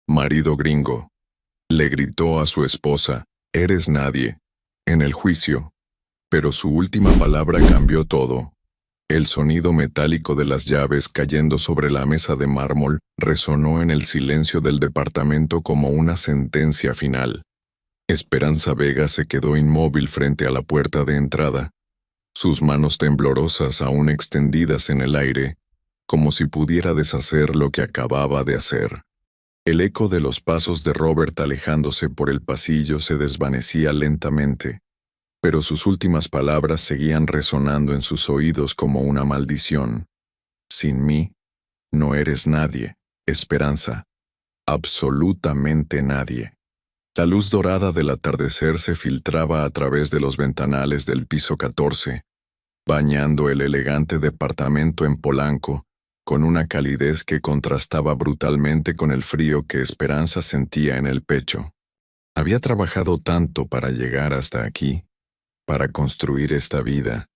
marido gringo. Le gritó a su esposa, eres nadie, en el juicio. Pero su última palabra cambió todo. El sonido metálico de las llaves cayendo sobre la mesa de mármol resonó en el silencio del departamento como una sentencia final. Esperanza Vega se quedó inmóvil frente a la puerta de entrada, sus manos temblorosas aún extendidas en el aire, como si pudiera deshacer lo que acababa de hacer. El eco de los pasos de Robert alejándose por el pasillo se desvanecía lentamente, pero sus últimas palabras seguían resonando en sus oídos como una maldición. Sin mí, no eres nadie, Esperanza. Absolutamente nadie. La luz dorada del atardecer se filtraba a través de los ventanales del piso 14, bañando el elegante departamento en Polanco, con una calidez que contrastaba brutalmente con el frío que Esperanza sentía en el pecho. Había trabajado tanto para llegar hasta aquí, para construir esta vida,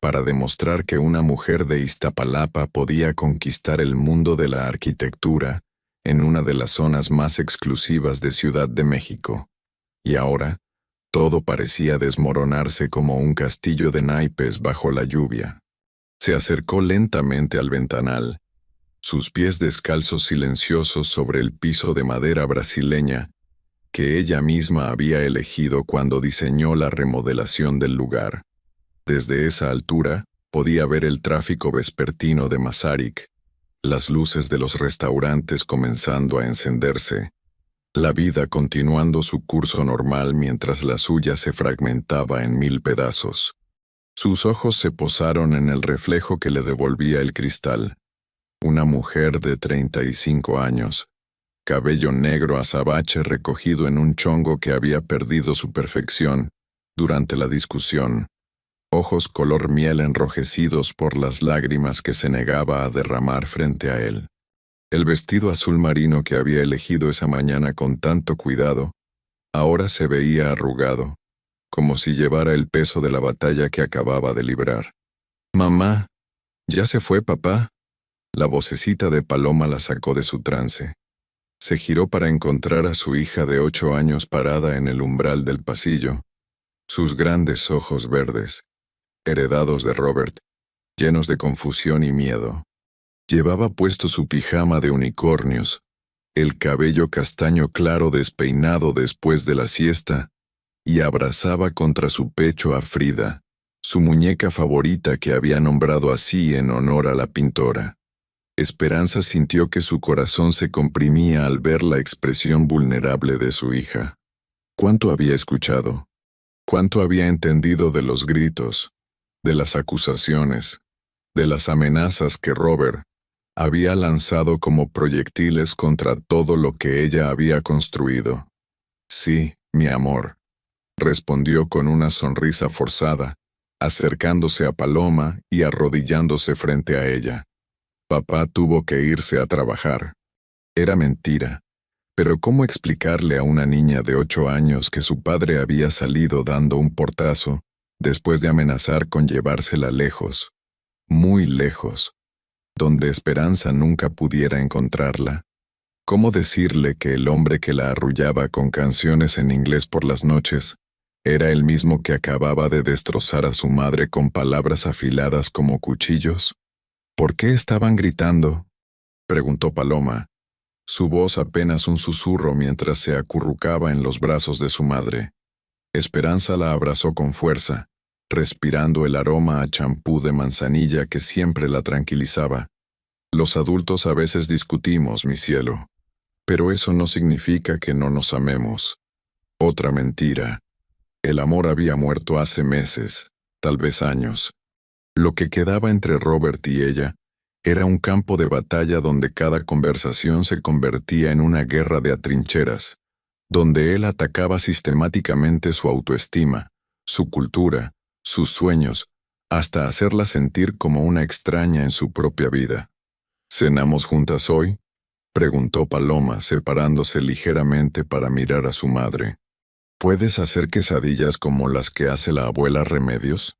para demostrar que una mujer de Iztapalapa podía conquistar el mundo de la arquitectura en una de las zonas más exclusivas de Ciudad de México. Y ahora, todo parecía desmoronarse como un castillo de naipes bajo la lluvia. Se acercó lentamente al ventanal, sus pies descalzos silenciosos sobre el piso de madera brasileña que ella misma había elegido cuando diseñó la remodelación del lugar. Desde esa altura, podía ver el tráfico vespertino de Masaryk, las luces de los restaurantes comenzando a encenderse, la vida continuando su curso normal mientras la suya se fragmentaba en 1000 pedazos. Sus ojos se posaron en el reflejo que le devolvía el cristal. Una mujer de 35 años, cabello negro azabache recogido en un chongo que había perdido su perfección durante la discusión, ojos color miel enrojecidos por las lágrimas que se negaba a derramar frente a él. El vestido azul marino que había elegido esa mañana con tanto cuidado, ahora se veía arrugado, como si llevara el peso de la batalla que acababa de librar. «Mamá, ¿ya se fue papá?» La vocecita de Paloma la sacó de su trance. Se giró para encontrar a su hija de 8 años parada en el umbral del pasillo, sus grandes ojos verdes, heredados de Robert, llenos de confusión y miedo. Llevaba puesto su pijama de unicornios, el cabello castaño claro despeinado después de la siesta, y abrazaba contra su pecho a Frida, su muñeca favorita que había nombrado así en honor a la pintora. Esperanza sintió que su corazón se comprimía al ver la expresión vulnerable de su hija. ¿Cuánto había escuchado? ¿Cuánto había entendido de los gritos, de las acusaciones, de las amenazas que Robert había lanzado como proyectiles contra todo lo que ella había construido? Sí, mi amor, respondió con una sonrisa forzada, acercándose a Paloma y arrodillándose frente a ella. Papá tuvo que irse a trabajar. Era mentira, pero ¿cómo explicarle a una niña de 8 años que su padre había salido dando un portazo después de amenazar con llevársela lejos, muy lejos, donde Esperanza nunca pudiera encontrarla? ¿Cómo decirle que el hombre que la arrullaba con canciones en inglés por las noches era el mismo que acababa de destrozar a su madre con palabras afiladas como cuchillos? ¿Por qué estaban gritando?, preguntó Paloma, su voz apenas un susurro mientras se acurrucaba en los brazos de su madre. Esperanza la abrazó con fuerza, respirando el aroma a champú de manzanilla que siempre la tranquilizaba. Los adultos a veces discutimos, mi cielo, pero eso no significa que no nos amemos. Otra mentira. El amor había muerto hace meses, tal vez años. Lo que quedaba entre Robert y ella era un campo de batalla donde cada conversación se convertía en una guerra de atrincheras, donde él atacaba sistemáticamente su autoestima, su cultura, sus sueños, hasta hacerla sentir como una extraña en su propia vida. ¿Cenamos juntas hoy?, preguntó Paloma, separándose ligeramente para mirar a su madre. ¿Puedes hacer quesadillas como las que hace la abuela Remedios?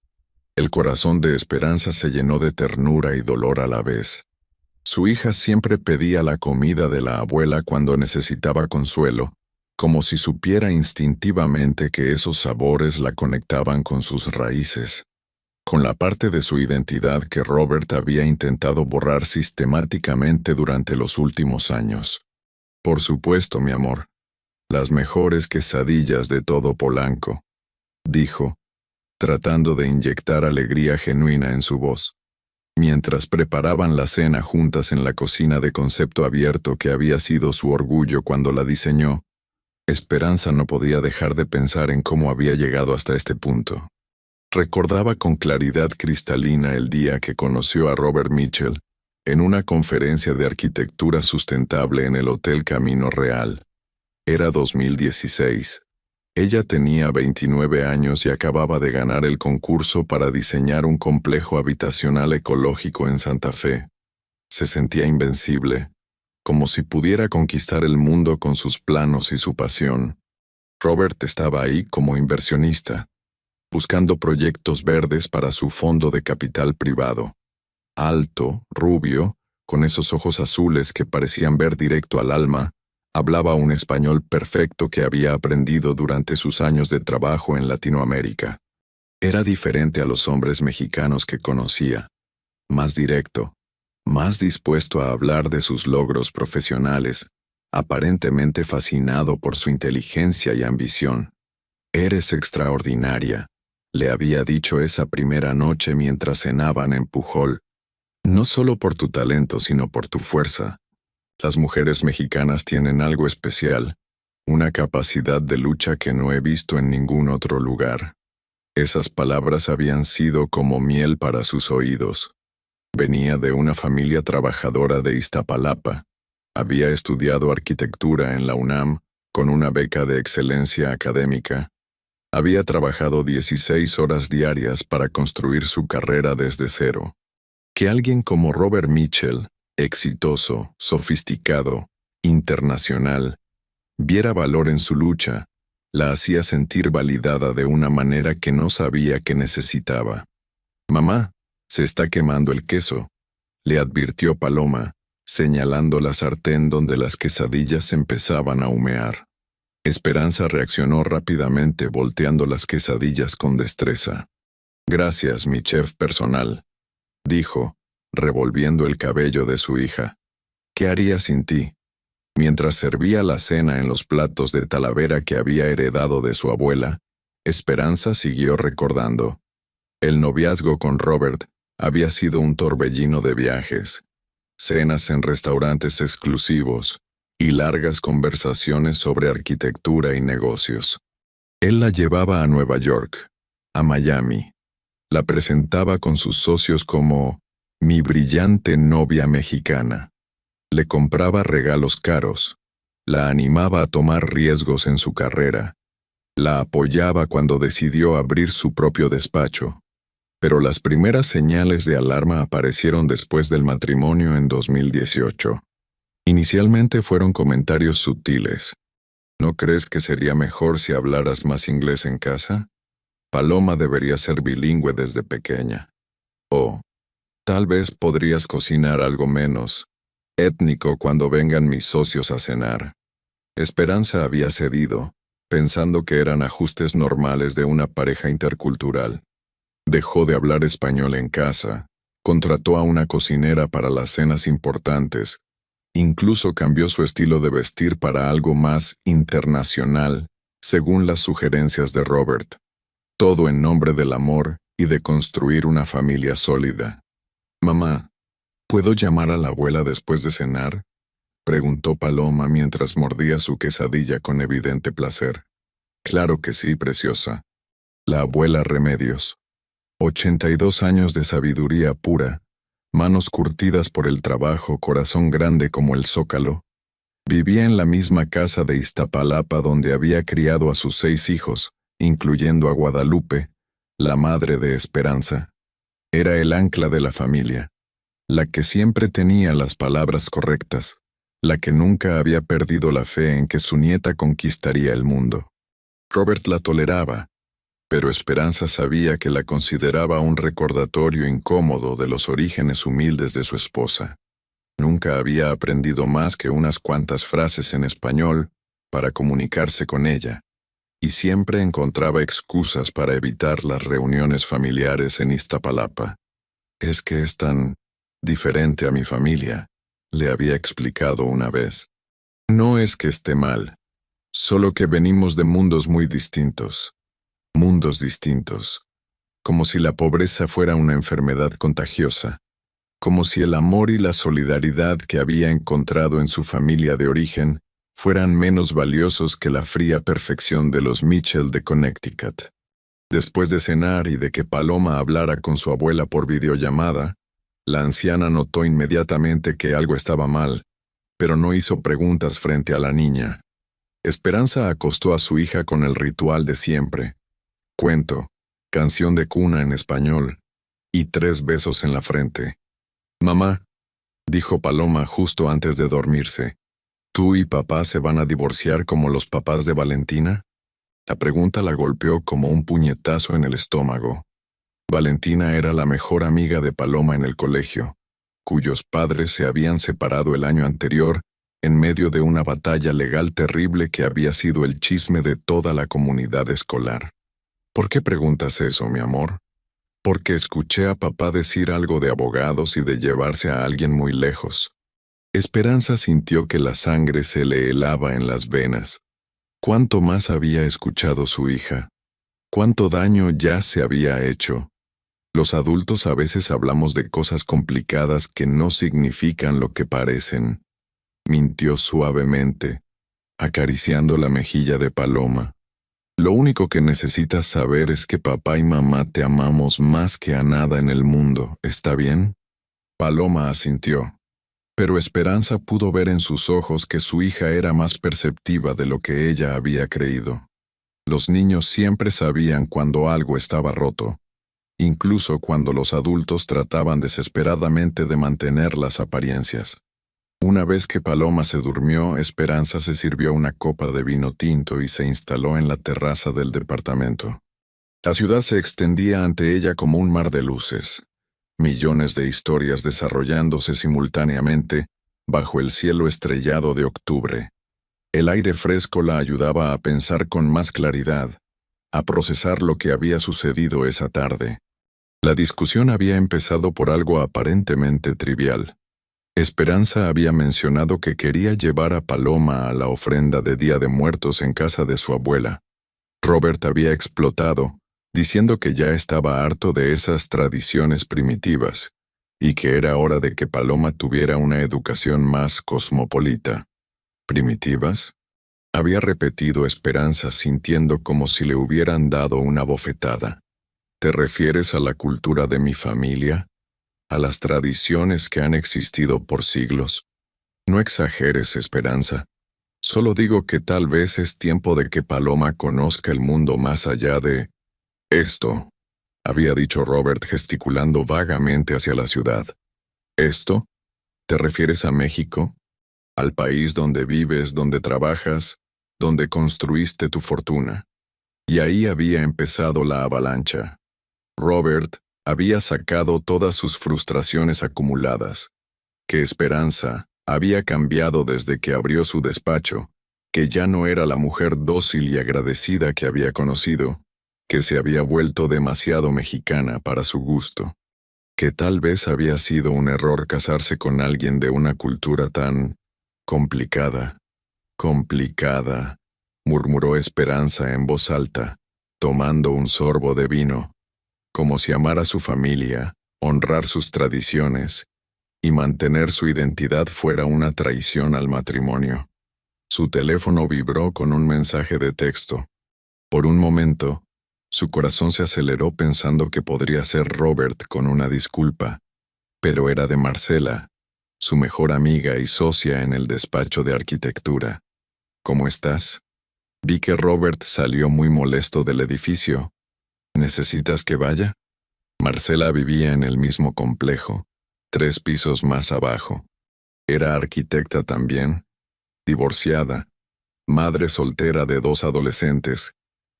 El corazón de Esperanza se llenó de ternura y dolor a la vez. Su hija siempre pedía la comida de la abuela cuando necesitaba consuelo, como si supiera instintivamente que esos sabores la conectaban con sus raíces, con la parte de su identidad que Robert había intentado borrar sistemáticamente durante los últimos años. Por supuesto, mi amor, las mejores quesadillas de todo Polanco, dijo, tratando de inyectar alegría genuina en su voz, mientras preparaban la cena juntas en la cocina de concepto abierto que había sido su orgullo cuando la diseñó. Esperanza no podía dejar de pensar en cómo había llegado hasta este punto. Recordaba con claridad cristalina el día que conoció a Robert Mitchell en una conferencia de arquitectura sustentable en el Hotel Camino Real. Era 2016. Ella tenía 29 años y acababa de ganar el concurso para diseñar un complejo habitacional ecológico en Santa Fe. Se sentía invencible, como si pudiera conquistar el mundo con sus planos y su pasión. Robert estaba ahí como inversionista, buscando proyectos verdes para su fondo de capital privado. Alto, rubio, con esos ojos azules que parecían ver directo al alma, hablaba un español perfecto que había aprendido durante sus años de trabajo en Latinoamérica. Era diferente a los hombres mexicanos que conocía, más directo, más dispuesto a hablar de sus logros profesionales, aparentemente fascinado por su inteligencia y ambición. «Eres extraordinaria», le había dicho esa primera noche mientras cenaban en Pujol. «No solo por tu talento, sino por tu fuerza. Las mujeres mexicanas tienen algo especial, una capacidad de lucha que no he visto en ningún otro lugar». Esas palabras habían sido como miel para sus oídos. Venía de una familia trabajadora de Iztapalapa. Había estudiado arquitectura en la UNAM con una beca de excelencia académica. Había trabajado 16 horas diarias para construir su carrera desde cero. Que alguien como Robert Mitchell, exitoso, sofisticado, internacional, viera valor en su lucha, la hacía sentir validada de una manera que no sabía que necesitaba. «Mamá, se está quemando el queso», le advirtió Paloma, señalando la sartén donde las quesadillas empezaban a humear. Esperanza reaccionó rápidamente volteando las quesadillas con destreza. «Gracias, mi chef personal», dijo, revolviendo el cabello de su hija. «¿Qué haría sin ti?». Mientras servía la cena en los platos de Talavera que había heredado de su abuela, Esperanza siguió recordando. El noviazgo con Robert había sido un torbellino de viajes, cenas en restaurantes exclusivos y largas conversaciones sobre arquitectura y negocios. Él la llevaba a Nueva York, a Miami. La presentaba con sus socios como «mi brillante novia mexicana». Le compraba regalos caros, la animaba a tomar riesgos en su carrera, la apoyaba cuando decidió abrir su propio despacho. Pero las primeras señales de alarma aparecieron después del matrimonio en 2018. Inicialmente fueron comentarios sutiles. «¿No crees que sería mejor si hablaras más inglés en casa? Paloma debería ser bilingüe desde pequeña». O «tal vez podrías cocinar algo menos étnico cuando vengan mis socios a cenar». Esperanza había cedido, pensando que eran ajustes normales de una pareja intercultural. Dejó de hablar español en casa, contrató a una cocinera para las cenas importantes, incluso cambió su estilo de vestir para algo más internacional, según las sugerencias de Robert. Todo en nombre del amor y de construir una familia sólida. «Mamá, ¿puedo llamar a la abuela después de cenar?», preguntó Paloma mientras mordía su quesadilla con evidente placer. «Claro que sí, preciosa». La abuela Remedios. 82 años de sabiduría pura, manos curtidas por el trabajo, corazón grande como el zócalo. Vivía en la misma casa de Iztapalapa donde había criado a sus 6 hijos, incluyendo a Guadalupe, la madre de Esperanza. Era el ancla de la familia, la que siempre tenía las palabras correctas, la que nunca había perdido la fe en que su nieta conquistaría el mundo. Robert la toleraba, pero Esperanza sabía que la consideraba un recordatorio incómodo de los orígenes humildes de su esposa. Nunca había aprendido más que unas cuantas frases en español para comunicarse con ella, y siempre encontraba excusas para evitar las reuniones familiares en Iztapalapa. Es que es tan diferente a mi familia, le había explicado una vez. No es que esté mal, solo que venimos de mundos muy distintos. Mundos distintos. Como si la pobreza fuera una enfermedad contagiosa. Como si el amor y la solidaridad que había encontrado en su familia de origen fueran menos valiosos que la fría perfección de los Mitchell de Connecticut. Después de cenar y de que Paloma hablara con su abuela por videollamada, la anciana notó inmediatamente que algo estaba mal, pero no hizo preguntas frente a la niña. Esperanza acostó a su hija con el ritual de siempre. Cuento, canción de cuna en español, y 3 besos en la frente. «Mamá», dijo Paloma justo antes de dormirse, «¿tú y papá se van a divorciar como los papás de Valentina?» La pregunta la golpeó como un puñetazo en el estómago. Valentina era la mejor amiga de Paloma en el colegio, cuyos padres se habían separado el año anterior en medio de una batalla legal terrible que había sido el chisme de toda la comunidad escolar. «¿Por qué preguntas eso, mi amor?» «Porque escuché a papá decir algo de abogados y de llevarse a alguien muy lejos». Esperanza sintió que la sangre se le helaba en las venas. ¿Cuánto más había escuchado su hija? ¿Cuánto daño ya se había hecho? Los adultos a veces hablamos de cosas complicadas que no significan lo que parecen. Mintió suavemente, acariciando la mejilla de Paloma. Lo único que necesitas saber es que papá y mamá te amamos más que a nada en el mundo, ¿está bien? Paloma asintió. Pero Esperanza pudo ver en sus ojos que su hija era más perceptiva de lo que ella había creído. Los niños siempre sabían cuando algo estaba roto, incluso cuando los adultos trataban desesperadamente de mantener las apariencias. Una vez que Paloma se durmió, Esperanza se sirvió una copa de vino tinto y se instaló en la terraza del departamento. La ciudad se extendía ante ella como un mar de luces. Millones de historias desarrollándose simultáneamente bajo el cielo estrellado de octubre. El aire fresco la ayudaba a pensar con más claridad, a procesar lo que había sucedido esa tarde. La discusión había empezado por algo aparentemente trivial. Esperanza había mencionado que quería llevar a Paloma a la ofrenda de Día de Muertos en casa de su abuela. Robert había explotado, diciendo que ya estaba harto de esas tradiciones primitivas, y que era hora de que Paloma tuviera una educación más cosmopolita. ¿Primitivas? Había repetido Esperanza sintiendo como si le hubieran dado una bofetada. ¿Te refieres a la cultura de mi familia? ¿A las tradiciones que han existido por siglos? No exageres, Esperanza. Solo digo que tal vez es tiempo de que Paloma conozca el mundo más allá de esto, había dicho Robert gesticulando vagamente hacia la ciudad. ¿Esto? ¿Te refieres a México? ¿Al país donde vives, donde trabajas, donde construiste tu fortuna? Y ahí había empezado la avalancha. Robert había sacado todas sus frustraciones acumuladas. Que Esperanza había cambiado desde que abrió su despacho, que ya no era la mujer dócil y agradecida que había conocido, que se había vuelto demasiado mexicana para su gusto, que tal vez había sido un error casarse con alguien de una cultura tan complicada, murmuró Esperanza en voz alta, tomando un sorbo de vino, como si amar a su familia, honrar sus tradiciones y mantener su identidad fuera una traición al matrimonio. Su teléfono vibró con un mensaje de texto. Por un momento, su corazón se aceleró pensando que podría ser Robert con una disculpa, pero era de Marcela, su mejor amiga y socia en el despacho de arquitectura. ¿Cómo estás? Vi que Robert salió muy molesto del edificio. ¿Necesitas que vaya? Marcela vivía en el mismo complejo, 3 pisos más abajo. Era arquitecta también, divorciada, madre soltera de 2 adolescentes,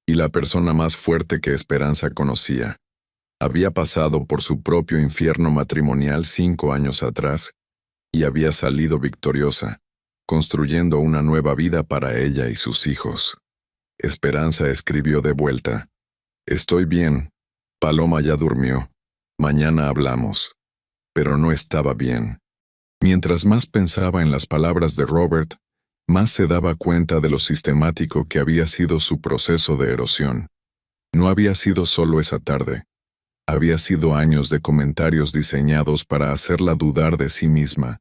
y la persona más fuerte que Esperanza conocía. Había pasado por su propio infierno matrimonial 5 años atrás, y había salido victoriosa, construyendo una nueva vida para ella y sus hijos. Esperanza escribió de vuelta: «Estoy bien. Paloma ya durmió. Mañana hablamos». Pero no estaba bien. Mientras más pensaba en las palabras de Robert, más se daba cuenta de lo sistemático que había sido su proceso de erosión. No había sido solo esa tarde. Había sido años de comentarios diseñados para hacerla dudar de sí misma,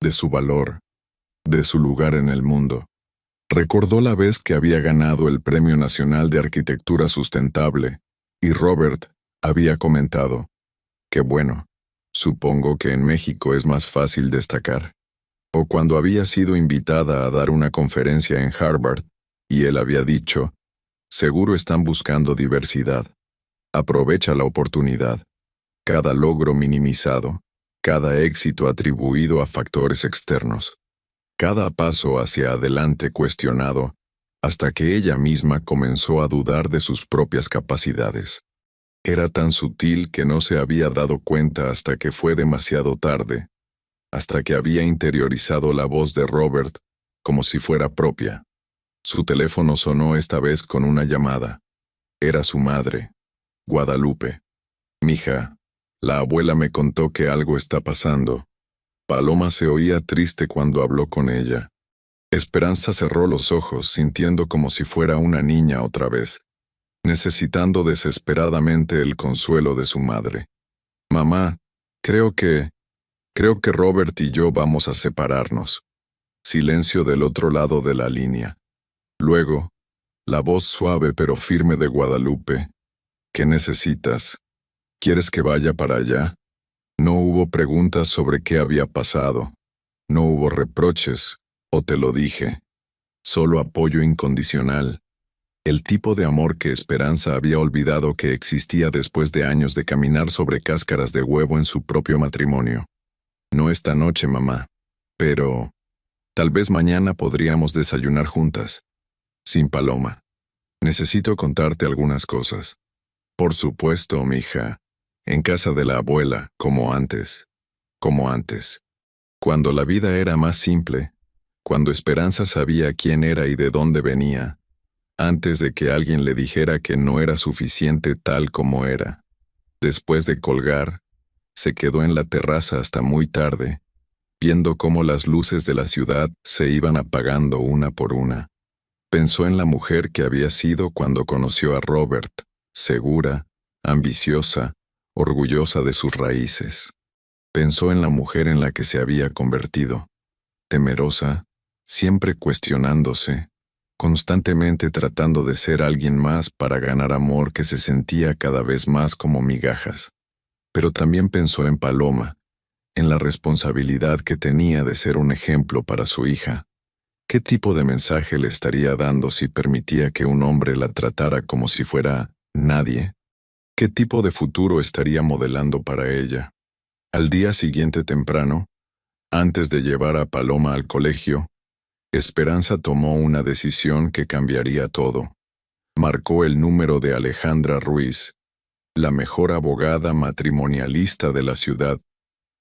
de su valor, de su lugar en el mundo. Recordó la vez que había ganado el Premio Nacional de Arquitectura Sustentable, y Robert había comentado: «Qué bueno, supongo que en México es más fácil destacar». O cuando había sido invitada a dar una conferencia en Harvard, y él había dicho: «Seguro están buscando diversidad. Aprovecha la oportunidad». Cada logro minimizado, cada éxito atribuido a factores externos. Cada paso hacia adelante cuestionado, hasta que ella misma comenzó a dudar de sus propias capacidades. Era tan sutil que no se había dado cuenta hasta que fue demasiado tarde, hasta que había interiorizado la voz de Robert como si fuera propia. Su teléfono sonó esta vez con una llamada. Era su madre, Guadalupe. «Mija, la abuela me contó que algo está pasando». Paloma se oía triste cuando habló con ella. Esperanza cerró los ojos, sintiendo como si fuera una niña otra vez, necesitando desesperadamente el consuelo de su madre. «Mamá, creo que Robert y yo vamos a separarnos». Silencio del otro lado de la línea. Luego, la voz suave pero firme de Guadalupe: «¿Qué necesitas? ¿Quieres que vaya para allá?». No hubo preguntas sobre qué había pasado. No hubo reproches, o te lo dije. Solo apoyo incondicional. El tipo de amor que Esperanza había olvidado que existía después de años de caminar sobre cáscaras de huevo en su propio matrimonio. «No esta noche, mamá. Pero tal vez mañana podríamos desayunar juntas. Sin Paloma. Necesito contarte algunas cosas». «Por supuesto, mija. En casa de la abuela, como antes». Como antes. Cuando la vida era más simple, cuando Esperanza sabía quién era y de dónde venía, antes de que alguien le dijera que no era suficiente tal como era. Después de colgar, se quedó en la terraza hasta muy tarde, viendo cómo las luces de la ciudad se iban apagando una por una. Pensó en la mujer que había sido cuando conoció a Robert, segura, ambiciosa, orgullosa de sus raíces. Pensó en la mujer en la que se había convertido, temerosa, siempre cuestionándose, constantemente tratando de ser alguien más para ganar amor que se sentía cada vez más como migajas. Pero también pensó en Paloma, en la responsabilidad que tenía de ser un ejemplo para su hija. ¿Qué tipo de mensaje le estaría dando si permitía que un hombre la tratara como si fuera nadie? ¿Qué tipo de futuro estaría modelando para ella? Al día siguiente temprano, antes de llevar a Paloma al colegio, Esperanza tomó una decisión que cambiaría todo. Marcó el número de Alejandra Ruiz, la mejor abogada matrimonialista de la ciudad,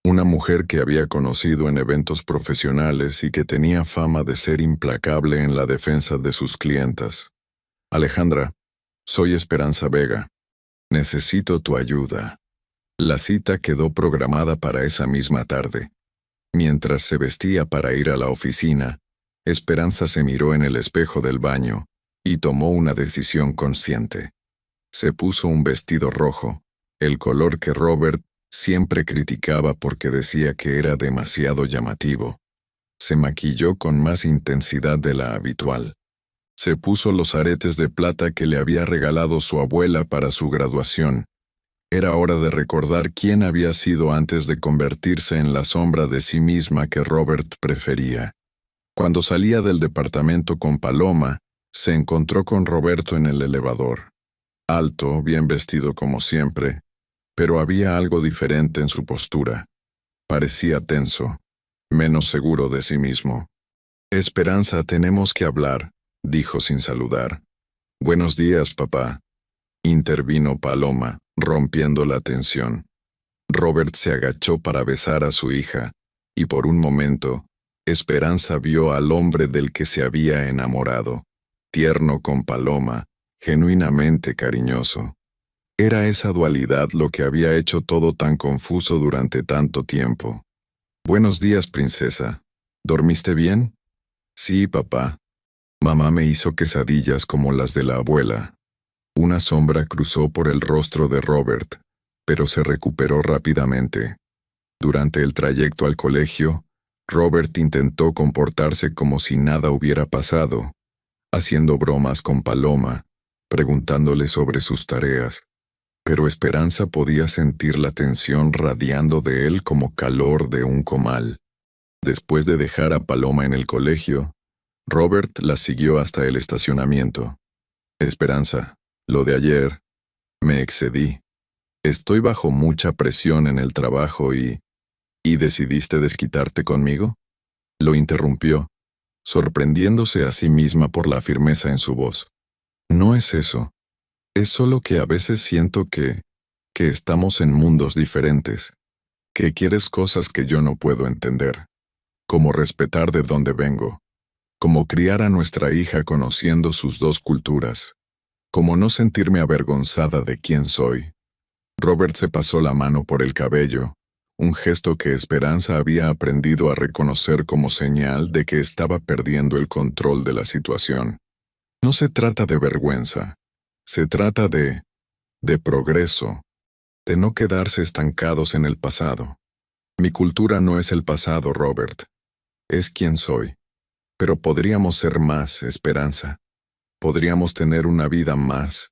una mujer que había conocido en eventos profesionales y que tenía fama de ser implacable en la defensa de sus clientas. «Alejandra, soy Esperanza Vega. Necesito tu ayuda». La cita quedó programada para esa misma tarde. Mientras se vestía para ir a la oficina, Esperanza se miró en el espejo del baño y tomó una decisión consciente. Se puso un vestido rojo, el color que Robert siempre criticaba porque decía que era demasiado llamativo. Se maquilló con más intensidad de la habitual. Se puso los aretes de plata que le había regalado su abuela para su graduación. Era hora de recordar quién había sido antes de convertirse en la sombra de sí misma que Robert prefería. Cuando salía del departamento con Paloma, se encontró con Roberto en el elevador. Alto, bien vestido como siempre, pero había algo diferente en su postura. Parecía tenso, menos seguro de sí mismo. «Esperanza, tenemos que hablar», dijo sin saludar. «Buenos días, papá», intervino Paloma, rompiendo la tensión. Robert se agachó para besar a su hija, y por un momento, Esperanza vio al hombre del que se había enamorado, tierno con Paloma, genuinamente cariñoso. Era esa dualidad lo que había hecho todo tan confuso durante tanto tiempo. Buenos días, princesa. ¿Dormiste bien? Sí, papá. Mamá me hizo quesadillas como las de la abuela. Una sombra cruzó por el rostro de Robert, pero se recuperó rápidamente. Durante el trayecto al colegio, Robert intentó comportarse como si nada hubiera pasado, haciendo bromas con Paloma, preguntándole sobre sus tareas. Pero Esperanza podía sentir la tensión radiando de él como calor de un comal. Después de dejar a Paloma en el colegio, Robert la siguió hasta el estacionamiento. Esperanza, lo de ayer, me excedí. Estoy bajo mucha presión en el trabajo ¿Y decidiste desquitarte conmigo? Lo interrumpió, sorprendiéndose a sí misma por la firmeza en su voz. No es eso. Es solo que a veces siento que estamos en mundos diferentes, que quieres cosas que yo no puedo entender, como respetar de dónde vengo, como criar a nuestra hija conociendo sus dos culturas, como no sentirme avergonzada de quién soy. Robert se pasó la mano por el cabello, un gesto que Esperanza había aprendido a reconocer como señal de que estaba perdiendo el control de la situación. No se trata de vergüenza, se trata de progreso, de no quedarse estancados en el pasado. Mi cultura no es el pasado, Robert, es quien soy. Pero podríamos ser más, Esperanza. Podríamos tener una vida más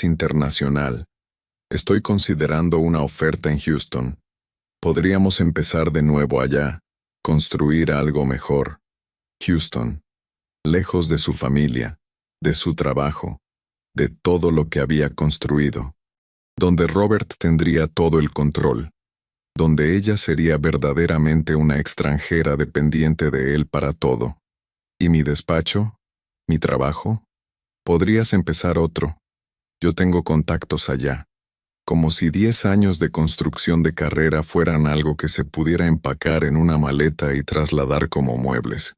internacional. Estoy considerando una oferta en Houston. Podríamos empezar de nuevo allá, construir algo mejor. Houston, lejos de su familia, de su trabajo, de todo lo que había construido, donde Robert tendría todo el control, donde ella sería verdaderamente una extranjera dependiente de él para todo. ¿Y mi despacho? ¿Mi trabajo? Podrías empezar otro. Yo tengo contactos allá. Como si 10 años de construcción de carrera fueran algo que se pudiera empacar en una maleta y trasladar como muebles.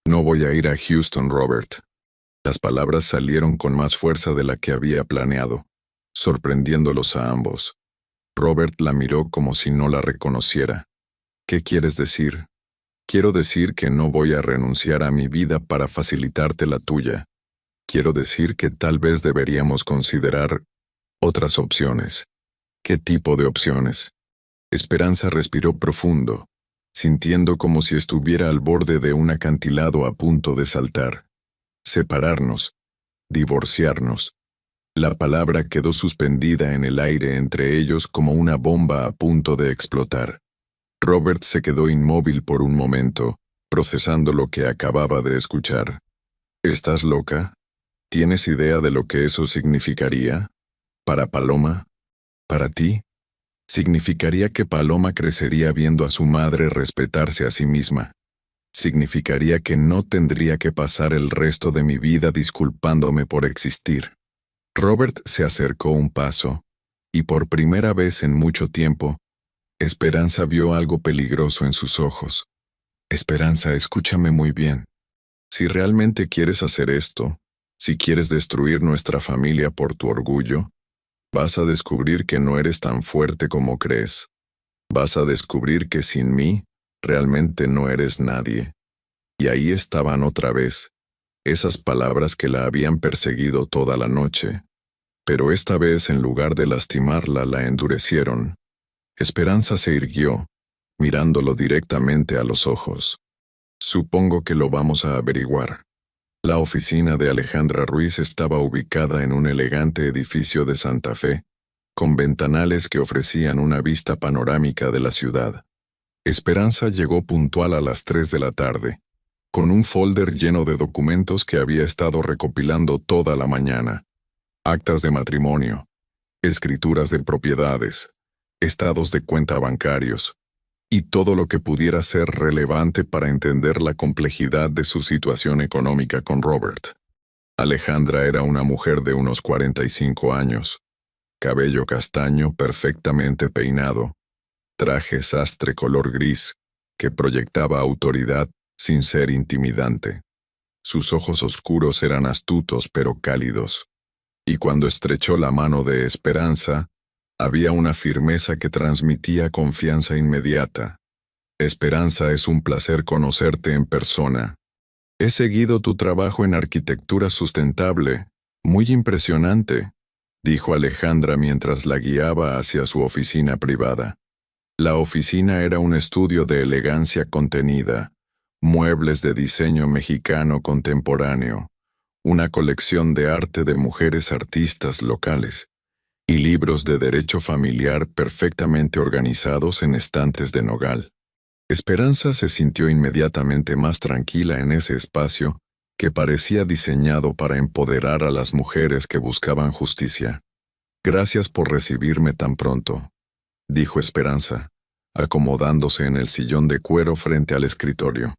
No voy a ir a Houston, Robert. Las palabras salieron con más fuerza de la que había planeado, sorprendiéndolos a ambos. Robert la miró como si no la reconociera. ¿Qué quieres decir? Quiero decir que no voy a renunciar a mi vida para facilitarte la tuya. Quiero decir que tal vez deberíamos considerar otras opciones. ¿Qué tipo de opciones? Esperanza respiró profundo, sintiendo como si estuviera al borde de un acantilado a punto de saltar. Separarnos, divorciarnos. La palabra quedó suspendida en el aire entre ellos como una bomba a punto de explotar. Robert se quedó inmóvil por un momento, procesando lo que acababa de escuchar. ¿Estás loca? ¿Tienes idea de lo que eso significaría? ¿Para Paloma? ¿Para ti? Significaría que Paloma crecería viendo a su madre respetarse a sí misma. Significaría que no tendría que pasar el resto de mi vida disculpándome por existir. Robert se acercó un paso, y por primera vez en mucho tiempo, Esperanza vio algo peligroso en sus ojos. Esperanza, escúchame muy bien. Si realmente quieres hacer esto, si quieres destruir nuestra familia por tu orgullo, vas a descubrir que no eres tan fuerte como crees. Vas a descubrir que sin mí, realmente no eres nadie. Y ahí estaban otra vez, esas palabras que la habían perseguido toda la noche. Pero esta vez, en lugar de lastimarla, la endurecieron. Esperanza se irguió, mirándolo directamente a los ojos. Supongo que lo vamos a averiguar. La oficina de Alejandra Ruiz estaba ubicada en un elegante edificio de Santa Fe, con ventanales que ofrecían una vista panorámica de la ciudad. Esperanza llegó puntual a las 3 de la tarde, con un folder lleno de documentos que había estado recopilando toda la mañana. Actas de matrimonio, escrituras de propiedades, estados de cuenta bancarios, y todo lo que pudiera ser relevante para entender la complejidad de su situación económica con Robert. Alejandra era una mujer de unos 45 años, cabello castaño perfectamente peinado, traje sastre color gris, que proyectaba autoridad sin ser intimidante. Sus ojos oscuros eran astutos pero cálidos, y cuando estrechó la mano de Esperanza, había una firmeza que transmitía confianza inmediata. Esperanza, es un placer conocerte en persona. He seguido tu trabajo en arquitectura sustentable, muy impresionante, dijo Alejandra mientras la guiaba hacia su oficina privada. La oficina era un estudio de elegancia contenida, muebles de diseño mexicano contemporáneo, una colección de arte de mujeres artistas locales, y libros de derecho familiar perfectamente organizados en estantes de nogal. Esperanza se sintió inmediatamente más tranquila en ese espacio que parecía diseñado para empoderar a las mujeres que buscaban justicia. Gracias por recibirme tan pronto, dijo Esperanza, acomodándose en el sillón de cuero frente al escritorio.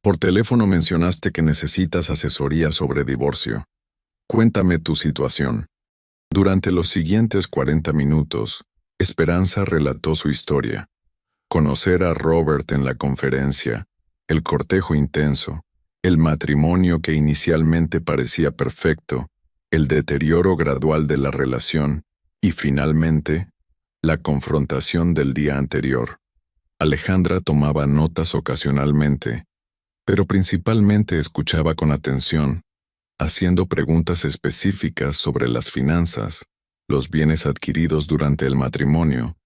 Por teléfono mencionaste que necesitas asesoría sobre divorcio. Cuéntame tu situación. Durante los siguientes 40 minutos, Esperanza relató su historia. Conocer a Robert en la conferencia, el cortejo intenso, el matrimonio que inicialmente parecía perfecto, el deterioro gradual de la relación y, finalmente, la confrontación del día anterior. Alejandra tomaba notas ocasionalmente, pero principalmente escuchaba con atención, haciendo preguntas específicas sobre las finanzas, los bienes adquiridos durante el matrimonio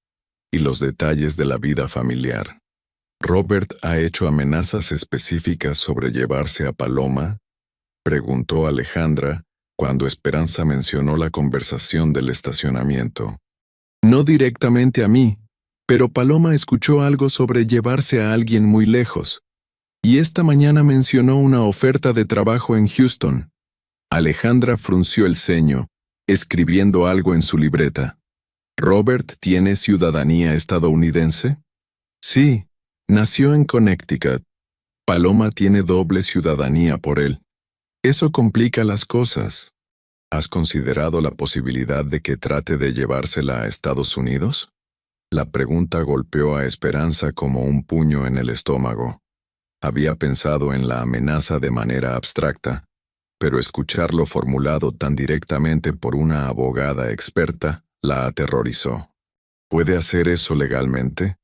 y los detalles de la vida familiar. ¿Robert ha hecho amenazas específicas sobre llevarse a Paloma?, preguntó Alejandra cuando Esperanza mencionó la conversación del estacionamiento. No directamente a mí, pero Paloma escuchó algo sobre llevarse a alguien muy lejos, y esta mañana mencionó una oferta de trabajo en Houston. Alejandra frunció el ceño, escribiendo algo en su libreta. ¿Robert tiene ciudadanía estadounidense? Sí, nació en Connecticut. Paloma tiene doble ciudadanía por él. Eso complica las cosas. ¿Has considerado la posibilidad de que trate de llevársela a Estados Unidos? La pregunta golpeó a Esperanza como un puño en el estómago. Había pensado en la amenaza de manera abstracta, pero escucharlo formulado tan directamente por una abogada experta la aterrorizó. ¿Puede hacer eso legalmente?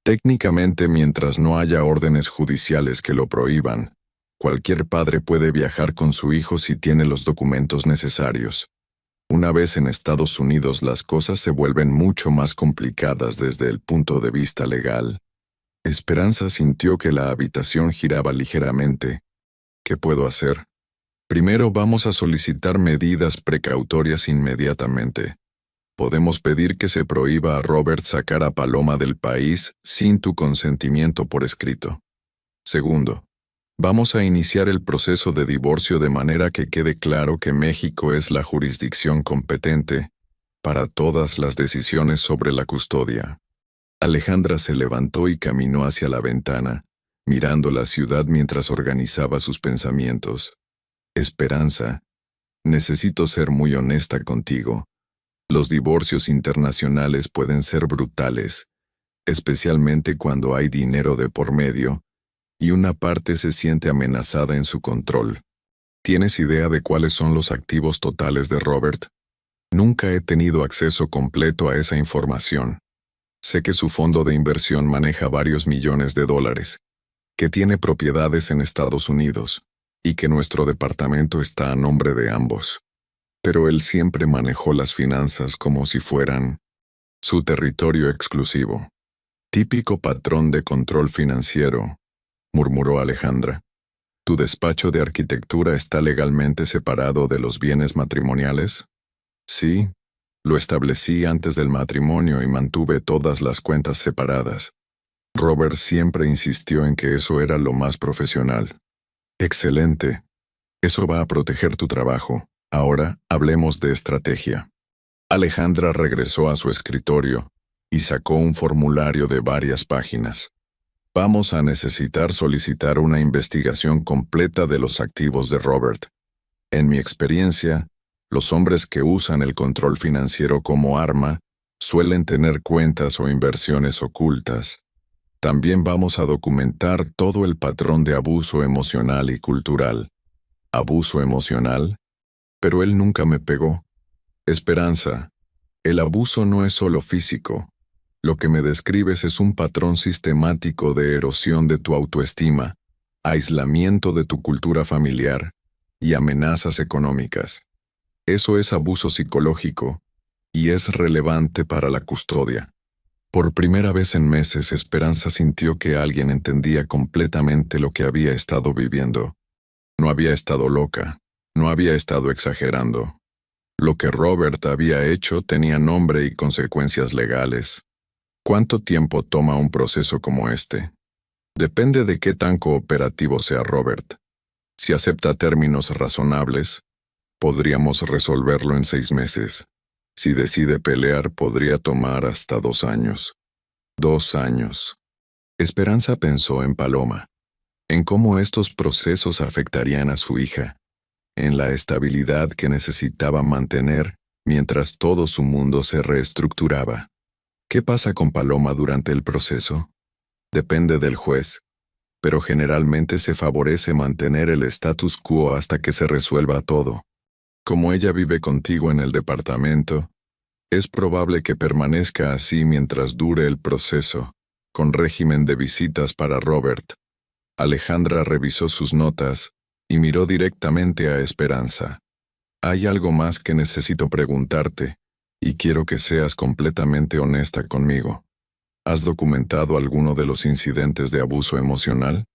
Técnicamente, mientras no haya órdenes judiciales que lo prohíban, cualquier padre puede viajar con su hijo si tiene los documentos necesarios. Una vez en Estados Unidos, las cosas se vuelven mucho más complicadas desde el punto de vista legal. Esperanza sintió que la habitación giraba ligeramente. ¿Qué puedo hacer? Primero vamos a solicitar medidas precautorias inmediatamente. Podemos pedir que se prohíba a Robert sacar a Paloma del país sin tu consentimiento por escrito. Segundo, vamos a iniciar el proceso de divorcio de manera que quede claro que México es la jurisdicción competente para todas las decisiones sobre la custodia. Alejandra se levantó y caminó hacia la ventana, mirando la ciudad mientras organizaba sus pensamientos. Esperanza, necesito ser muy honesta contigo. Los divorcios internacionales pueden ser brutales, especialmente cuando hay dinero de por medio y una parte se siente amenazada en su control. ¿Tienes idea de cuáles son los activos totales de Robert? Nunca he tenido acceso completo a esa información. Sé que su fondo de inversión maneja varios millones de dólares, que tiene propiedades en Estados Unidos, y que nuestro departamento está a nombre de ambos. Pero él siempre manejó las finanzas como si fueran su territorio exclusivo. Típico patrón de control financiero, murmuró Alejandra. ¿Tu despacho de arquitectura está legalmente separado de los bienes matrimoniales? Sí, lo establecí antes del matrimonio y mantuve todas las cuentas separadas. Robert siempre insistió en que eso era lo más profesional. Excelente. Eso va a proteger tu trabajo. Ahora hablemos de estrategia. Alejandra regresó a su escritorio y sacó un formulario de varias páginas. Vamos a necesitar solicitar una investigación completa de los activos de Robert. En mi experiencia, los hombres que usan el control financiero como arma suelen tener cuentas o inversiones ocultas. También vamos a documentar todo el patrón de abuso emocional y cultural. ¿Abuso emocional? Pero él nunca me pegó. Esperanza, el abuso no es solo físico. Lo que me describes es un patrón sistemático de erosión de tu autoestima, aislamiento de tu cultura familiar y amenazas económicas. Eso es abuso psicológico y es relevante para la custodia. Por primera vez en meses, Esperanza sintió que alguien entendía completamente lo que había estado viviendo. No había estado loca, no había estado exagerando. Lo que Robert había hecho tenía nombre y consecuencias legales. ¿Cuánto tiempo toma un proceso como este? Depende de qué tan cooperativo sea Robert. Si acepta términos razonables, podríamos resolverlo en 6 meses. Si decide pelear, podría tomar hasta 2 años. 2 años. Esperanza pensó en Paloma, en cómo estos procesos afectarían a su hija, en la estabilidad que necesitaba mantener mientras todo su mundo se reestructuraba. ¿Qué pasa con Paloma durante el proceso? Depende del juez, pero generalmente se favorece mantener el status quo hasta que se resuelva todo. Como ella vive contigo en el departamento, es probable que permanezca así mientras dure el proceso, con régimen de visitas para Robert. Alejandra revisó sus notas y miró directamente a Esperanza. Hay algo más que necesito preguntarte, y quiero que seas completamente honesta conmigo. ¿Has documentado alguno de los incidentes de abuso emocional?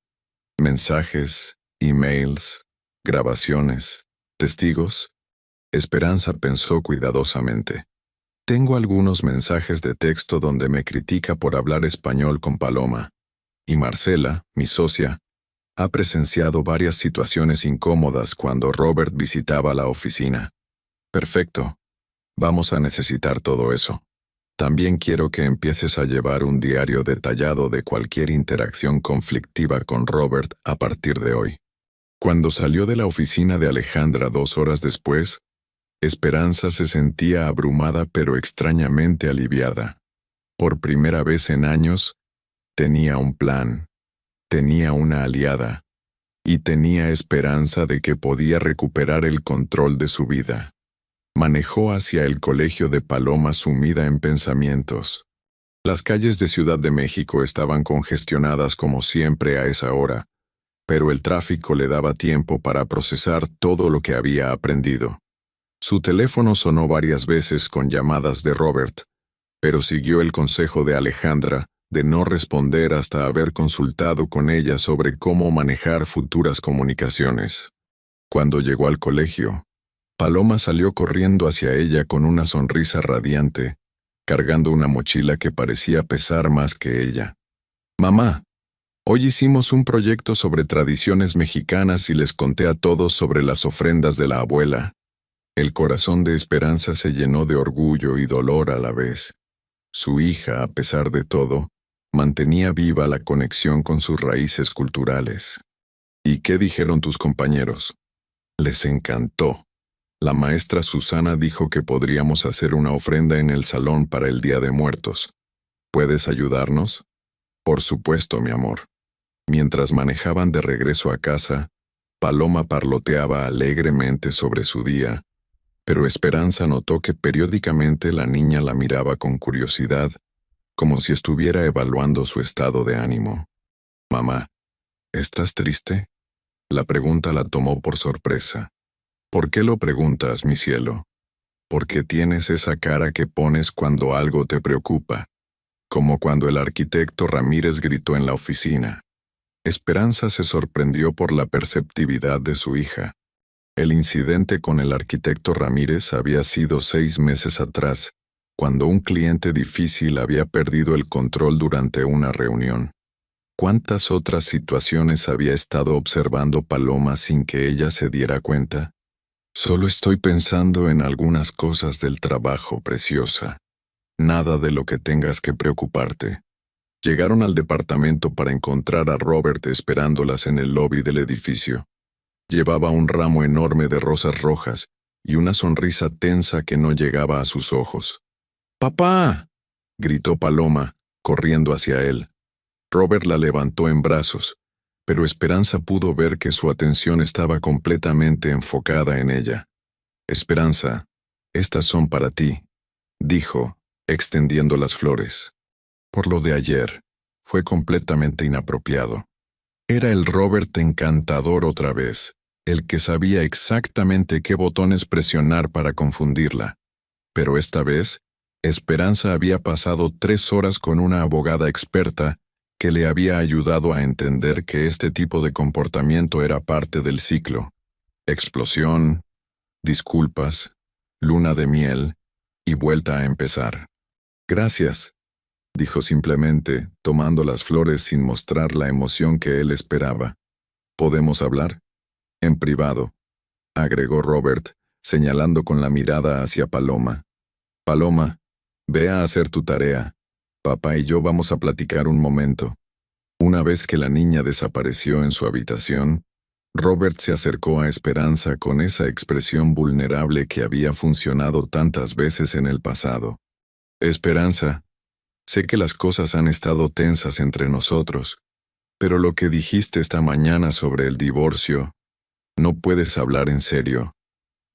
¿Mensajes, emails, grabaciones, testigos? Esperanza pensó cuidadosamente. Tengo algunos mensajes de texto donde me critica por hablar español con Paloma, y Marcela, mi socia, ha presenciado varias situaciones incómodas cuando Robert visitaba la oficina. Perfecto. Vamos a necesitar todo eso. También quiero que empieces a llevar un diario detallado de cualquier interacción conflictiva con Robert a partir de hoy. Cuando salió de la oficina de Alejandra 2 horas después, Esperanza se sentía abrumada pero extrañamente aliviada. Por primera vez en años, tenía un plan, tenía una aliada, y tenía esperanza de que podía recuperar el control de su vida. Manejó hacia el colegio de Paloma sumida en pensamientos. Las calles de Ciudad de México estaban congestionadas como siempre a esa hora, pero el tráfico le daba tiempo para procesar todo lo que había aprendido. Su teléfono sonó varias veces con llamadas de Robert, pero siguió el consejo de Alejandra de no responder hasta haber consultado con ella sobre cómo manejar futuras comunicaciones. Cuando llegó al colegio, Paloma salió corriendo hacia ella con una sonrisa radiante, cargando una mochila que parecía pesar más que ella. «Mamá, hoy hicimos un proyecto sobre tradiciones mexicanas y les conté a todos sobre las ofrendas de la abuela». El corazón de Esperanza se llenó de orgullo y dolor a la vez. Su hija, a pesar de todo, mantenía viva la conexión con sus raíces culturales. «¿Y qué dijeron tus compañeros?» «Les encantó. La maestra Susana dijo que podríamos hacer una ofrenda en el salón para el Día de Muertos. ¿Puedes ayudarnos?» «Por supuesto, mi amor». Mientras manejaban de regreso a casa, Paloma parloteaba alegremente sobre su día, pero Esperanza notó que periódicamente la niña la miraba con curiosidad, como si estuviera evaluando su estado de ánimo. «Mamá, ¿estás triste?» La pregunta la tomó por sorpresa. «¿Por qué lo preguntas, mi cielo?» «¿Por qué tienes esa cara que pones cuando algo te preocupa?» Como cuando el arquitecto Ramírez gritó en la oficina. Esperanza se sorprendió por la perceptividad de su hija. El incidente con el arquitecto Ramírez había sido 6 meses atrás, cuando un cliente difícil había perdido el control durante una reunión. ¿Cuántas otras situaciones había estado observando Paloma sin que ella se diera cuenta? «Solo estoy pensando en algunas cosas del trabajo, preciosa. Nada de lo que tengas que preocuparte». Llegaron al departamento para encontrar a Robert esperándolas en el lobby del edificio. Llevaba un ramo enorme de rosas rojas y una sonrisa tensa que no llegaba a sus ojos. «¡Papá!», gritó Paloma, corriendo hacia él. Robert la levantó en brazos, pero Esperanza pudo ver que su atención estaba completamente enfocada en ella. Esperanza, estas son para ti, dijo, extendiendo las flores. Por lo de ayer, fue completamente inapropiado. Era el Robert encantador otra vez, el que sabía exactamente qué botones presionar para confundirla. Pero esta vez, Esperanza había pasado 3 horas con una abogada experta que le había ayudado a entender que este tipo de comportamiento era parte del ciclo. Explosión, disculpas, luna de miel y vuelta a empezar. Gracias, dijo simplemente, tomando las flores sin mostrar la emoción que él esperaba. ¿Podemos hablar? En privado, agregó Robert, señalando con la mirada hacia Paloma. Paloma, ve a hacer tu tarea. Papá y yo vamos a platicar un momento. Una vez que la niña desapareció en su habitación, Robert se acercó a Esperanza con esa expresión vulnerable que había funcionado tantas veces en el pasado. Esperanza, sé que las cosas han estado tensas entre nosotros, pero lo que dijiste esta mañana sobre el divorcio, no puedes hablar en serio.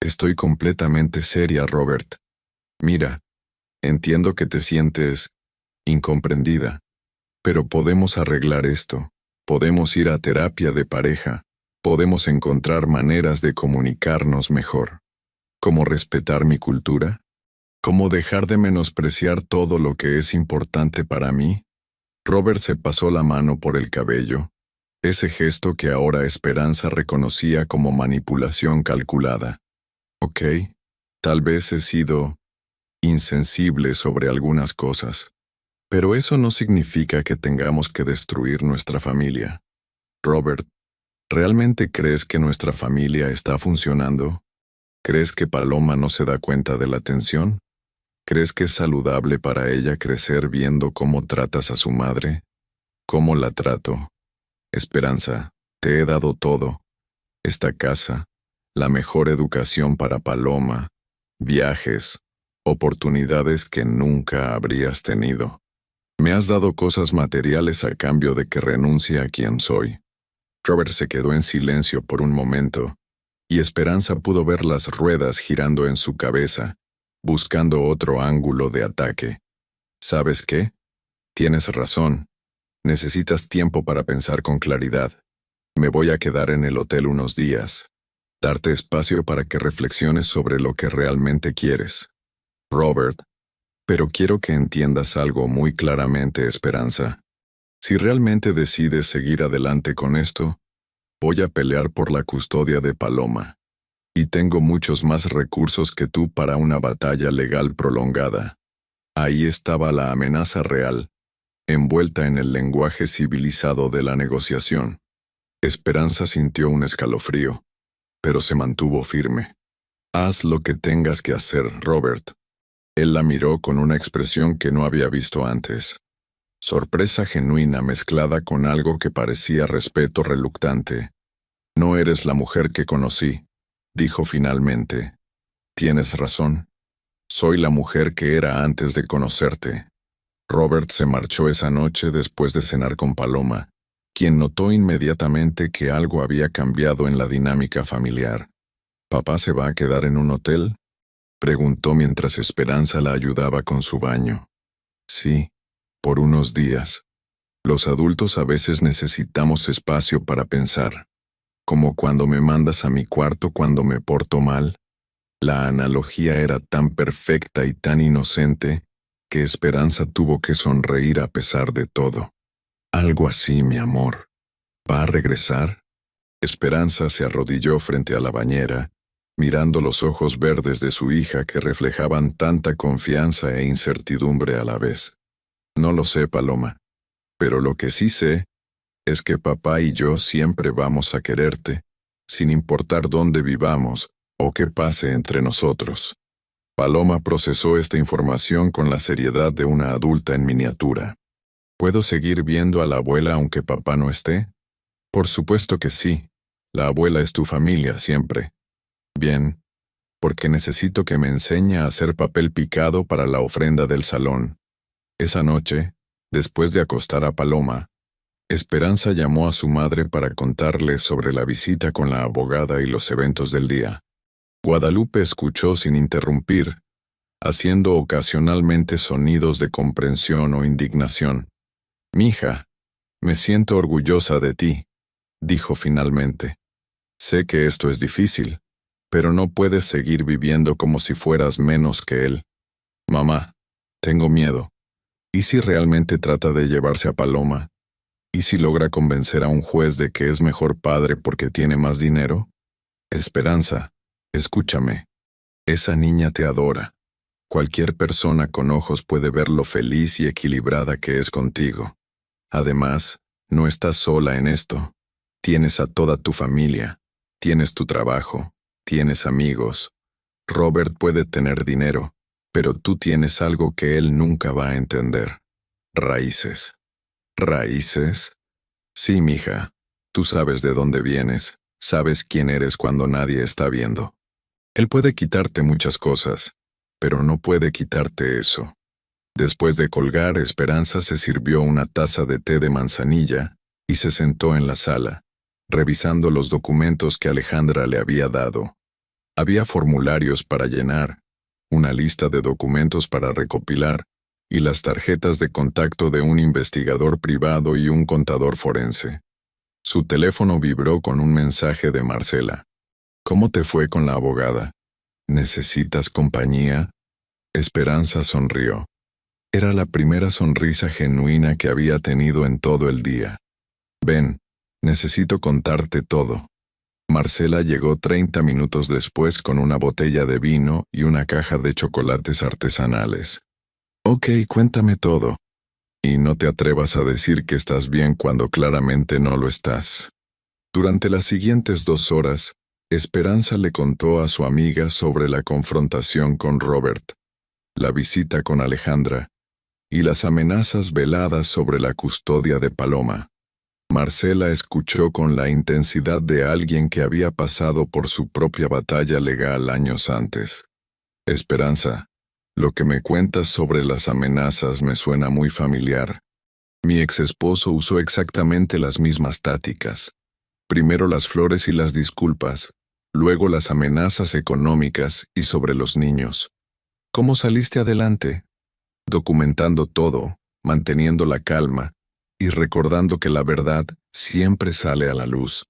Estoy completamente seria, Robert. Mira, entiendo que te sientes incomprendida, pero podemos arreglar esto. Podemos ir a terapia de pareja. Podemos encontrar maneras de comunicarnos mejor. ¿Cómo respetar mi cultura? ¿Cómo dejar de menospreciar todo lo que es importante para mí? Robert se pasó la mano por el cabello, ese gesto que ahora Esperanza reconocía como manipulación calculada. Ok, tal vez he sido insensible sobre algunas cosas, pero eso no significa que tengamos que destruir nuestra familia. Robert, ¿realmente crees que nuestra familia está funcionando? ¿Crees que Paloma no se da cuenta de la tensión? ¿Crees que es saludable para ella crecer viendo cómo tratas a su madre? ¿Cómo la trato? Esperanza, te he dado todo. Esta casa, la mejor educación para Paloma, viajes, oportunidades que nunca habrías tenido. Me has dado cosas materiales a cambio de que renuncie a quien soy. Robert se quedó en silencio por un momento, y Esperanza pudo ver las ruedas girando en su cabeza, buscando otro ángulo de ataque. ¿Sabes qué? Tienes razón. Necesitas tiempo para pensar con claridad. Me voy a quedar en el hotel unos días. Darte espacio para que reflexiones sobre lo que realmente quieres. Robert, pero quiero que entiendas algo muy claramente, Esperanza. Si realmente decides seguir adelante con esto, voy a pelear por la custodia de Paloma. Y tengo muchos más recursos que tú para una batalla legal prolongada. Ahí estaba la amenaza real, envuelta en el lenguaje civilizado de la negociación. Esperanza sintió un escalofrío, pero se mantuvo firme. Haz lo que tengas que hacer, Robert. Él la miró con una expresión que no había visto antes. Sorpresa genuina mezclada con algo que parecía respeto reluctante. No eres la mujer que conocí, dijo finalmente. Tienes razón. Soy la mujer que era antes de conocerte. Robert se marchó esa noche después de cenar con Paloma, quien notó inmediatamente que algo había cambiado en la dinámica familiar. ¿Papá se va a quedar en un hotel?, preguntó mientras Esperanza la ayudaba con su baño. Sí, por unos días. Los adultos a veces necesitamos espacio para pensar. Como cuando me mandas a mi cuarto cuando me porto mal. La analogía era tan perfecta y tan inocente que Esperanza tuvo que sonreír a pesar de todo. Algo así, mi amor. ¿Va a regresar? Esperanza se arrodilló frente a la bañera, mirando los ojos verdes de su hija que reflejaban tanta confianza e incertidumbre a la vez. No lo sé, Paloma, pero lo que sí sé es que papá y yo siempre vamos a quererte, sin importar dónde vivamos o qué pase entre nosotros. Paloma procesó esta información con la seriedad de una adulta en miniatura. ¿Puedo seguir viendo a la abuela aunque papá no esté? Por supuesto que sí. La abuela es tu familia siempre. Bien, porque necesito que me enseñe a hacer papel picado para la ofrenda del salón. Esa noche, después de acostar a Paloma, Esperanza llamó a su madre para contarle sobre la visita con la abogada y los eventos del día. Guadalupe escuchó sin interrumpir, haciendo ocasionalmente sonidos de comprensión o indignación. «Mija, me siento orgullosa de ti», dijo finalmente. «Sé que esto es difícil, pero no puedes seguir viviendo como si fueras menos que él. Mamá, tengo miedo. ¿Y si realmente trata de llevarse a Paloma? ¿Y si logra convencer a un juez de que es mejor padre porque tiene más dinero? Esperanza, escúchame. Esa niña te adora. Cualquier persona con ojos puede ver lo feliz y equilibrada que es contigo. Además, no estás sola en esto. Tienes a toda tu familia. Tienes tu trabajo. Tienes amigos. Robert puede tener dinero, pero tú tienes algo que él nunca va a entender. Raíces. ¿Raíces? Sí, mija. Tú sabes de dónde vienes. Sabes quién eres cuando nadie está viendo. Él puede quitarte muchas cosas, pero no puede quitarte eso. Después de colgar, Esperanza se sirvió una taza de té de manzanilla y se sentó en la sala, revisando los documentos que Alejandra le había dado. Había formularios para llenar, una lista de documentos para recopilar y las tarjetas de contacto de un investigador privado y un contador forense. Su teléfono vibró con un mensaje de Marcela. «¿Cómo te fue con la abogada? ¿Necesitas compañía?» Esperanza sonrió. Era la primera sonrisa genuina que había tenido en todo el día. «Ven, necesito contarte todo». Marcela llegó 30 minutos después con una botella de vino y una caja de chocolates artesanales. «Ok, cuéntame todo. Y no te atrevas a decir que estás bien cuando claramente no lo estás». Durante las siguientes 2 horas, Esperanza le contó a su amiga sobre la confrontación con Robert, la visita con Alejandra y las amenazas veladas sobre la custodia de Paloma. Marcela escuchó con la intensidad de alguien que había pasado por su propia batalla legal años antes. «Esperanza, lo que me cuentas sobre las amenazas me suena muy familiar. Mi ex esposo usó exactamente las mismas tácticas. Primero las flores y las disculpas, luego las amenazas económicas y sobre los niños. ¿Cómo saliste adelante?» Documentando todo, manteniendo la calma y recordando que la verdad siempre sale a la luz.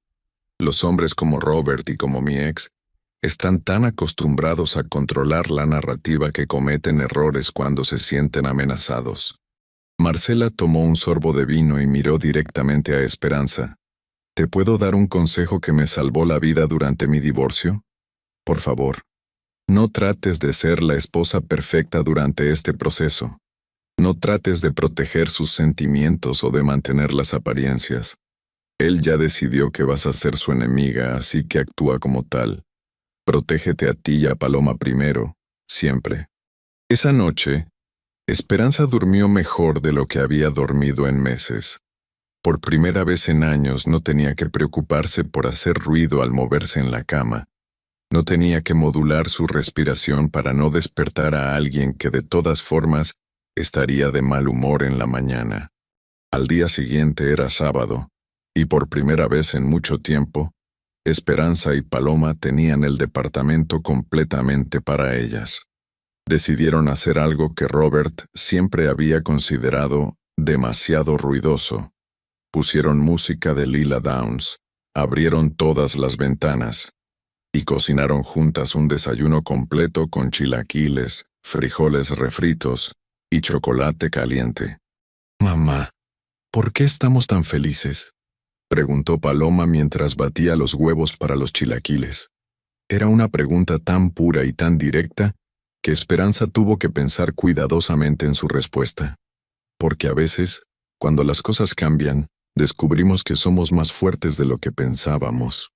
Los hombres como Robert y como mi ex están tan acostumbrados a controlar la narrativa que cometen errores cuando se sienten amenazados. Marcela tomó un sorbo de vino y miró directamente a Esperanza. «¿Te puedo dar un consejo que me salvó la vida durante mi divorcio? Por favor, no trates de ser la esposa perfecta durante este proceso. No trates de proteger sus sentimientos o de mantener las apariencias. Él ya decidió que vas a ser su enemiga, así que actúa como tal. Protégete a ti y a Paloma primero, siempre». Esa noche, Esperanza durmió mejor de lo que había dormido en meses. Por primera vez en años no tenía que preocuparse por hacer ruido al moverse en la cama. No tenía que modular su respiración para no despertar a alguien que de todas formas estaría de mal humor en la mañana. Al día siguiente era sábado, y por primera vez en mucho tiempo, Esperanza y Paloma tenían el departamento completamente para ellas. Decidieron hacer algo que Robert siempre había considerado demasiado ruidoso. Pusieron música de Lila Downs, abrieron todas las ventanas y cocinaron juntas un desayuno completo con chilaquiles, frijoles refritos y chocolate caliente. «Mamá, ¿por qué estamos tan felices?», preguntó Paloma mientras batía los huevos para los chilaquiles. Era una pregunta tan pura y tan directa que Esperanza tuvo que pensar cuidadosamente en su respuesta. Porque a veces, cuando las cosas cambian, descubrimos que somos más fuertes de lo que pensábamos.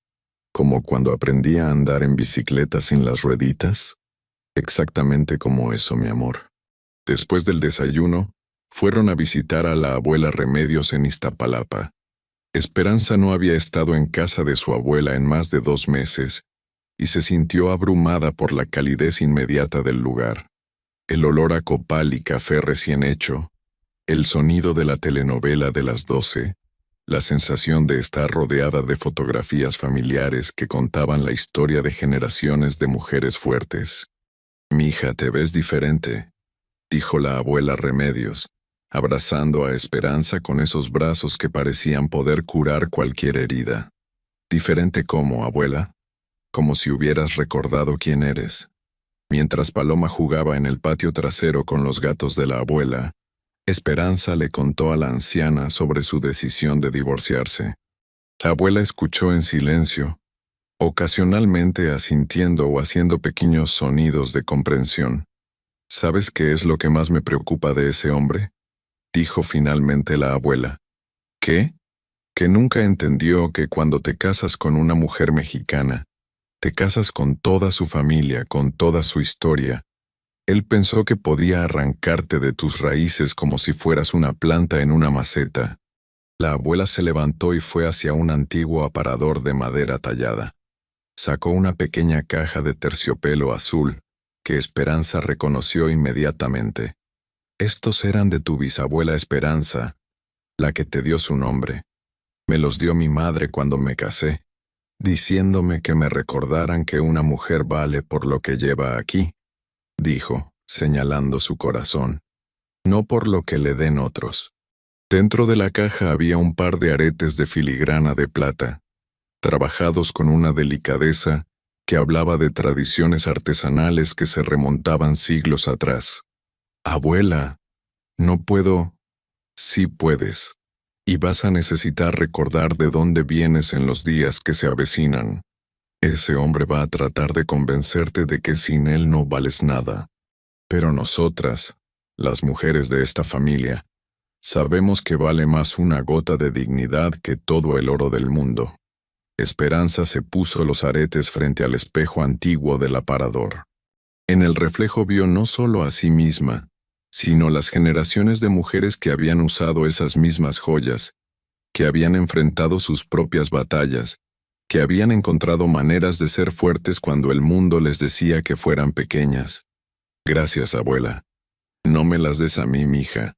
Como cuando aprendí a andar en bicicleta sin las rueditas. Exactamente como eso, mi amor. Después del desayuno, fueron a visitar a la abuela Remedios en Iztapalapa. Esperanza no había estado en casa de su abuela en más de 2 meses y se sintió abrumada por la calidez inmediata del lugar. El olor a copal y café recién hecho, el sonido de la telenovela de las 12, la sensación de estar rodeada de fotografías familiares que contaban la historia de generaciones de mujeres fuertes. «Mija, te ves diferente», dijo la abuela Remedios, abrazando a Esperanza con esos brazos que parecían poder curar cualquier herida. «¿Diferente cómo, abuela?» «Como si hubieras recordado quién eres». Mientras Paloma jugaba en el patio trasero con los gatos de la abuela, Esperanza le contó a la anciana sobre su decisión de divorciarse. La abuela escuchó en silencio, ocasionalmente asintiendo o haciendo pequeños sonidos de comprensión. «¿Sabes qué es lo que más me preocupa de ese hombre?», dijo finalmente la abuela. «¿Qué?». «Que nunca entendió que cuando te casas con una mujer mexicana, te casas con toda su familia, con toda su historia. Él pensó que podía arrancarte de tus raíces como si fueras una planta en una maceta». La abuela se levantó y fue hacia un antiguo aparador de madera tallada. Sacó una pequeña caja de terciopelo azul, que Esperanza reconoció inmediatamente. «Estos eran de tu bisabuela Esperanza, la que te dio su nombre. Me los dio mi madre cuando me casé, diciéndome que me recordaran que una mujer vale por lo que lleva aquí», dijo, señalando su corazón, «no por lo que le den otros». Dentro de la caja había un par de aretes de filigrana de plata, trabajados con una delicadeza que hablaba de tradiciones artesanales que se remontaban siglos atrás. «Abuela, no puedo». «Sí puedes, y vas a necesitar recordar de dónde vienes en los días que se avecinan. Ese hombre va a tratar de convencerte de que sin él no vales nada. Pero nosotras, las mujeres de esta familia, sabemos que vale más una gota de dignidad que todo el oro del mundo». Esperanza se puso los aretes frente al espejo antiguo del aparador. En el reflejo vio no solo a sí misma, sino las generaciones de mujeres que habían usado esas mismas joyas, que habían enfrentado sus propias batallas, que habían encontrado maneras de ser fuertes cuando el mundo les decía que fueran pequeñas. «Gracias, abuela. No me las des a mí, mija.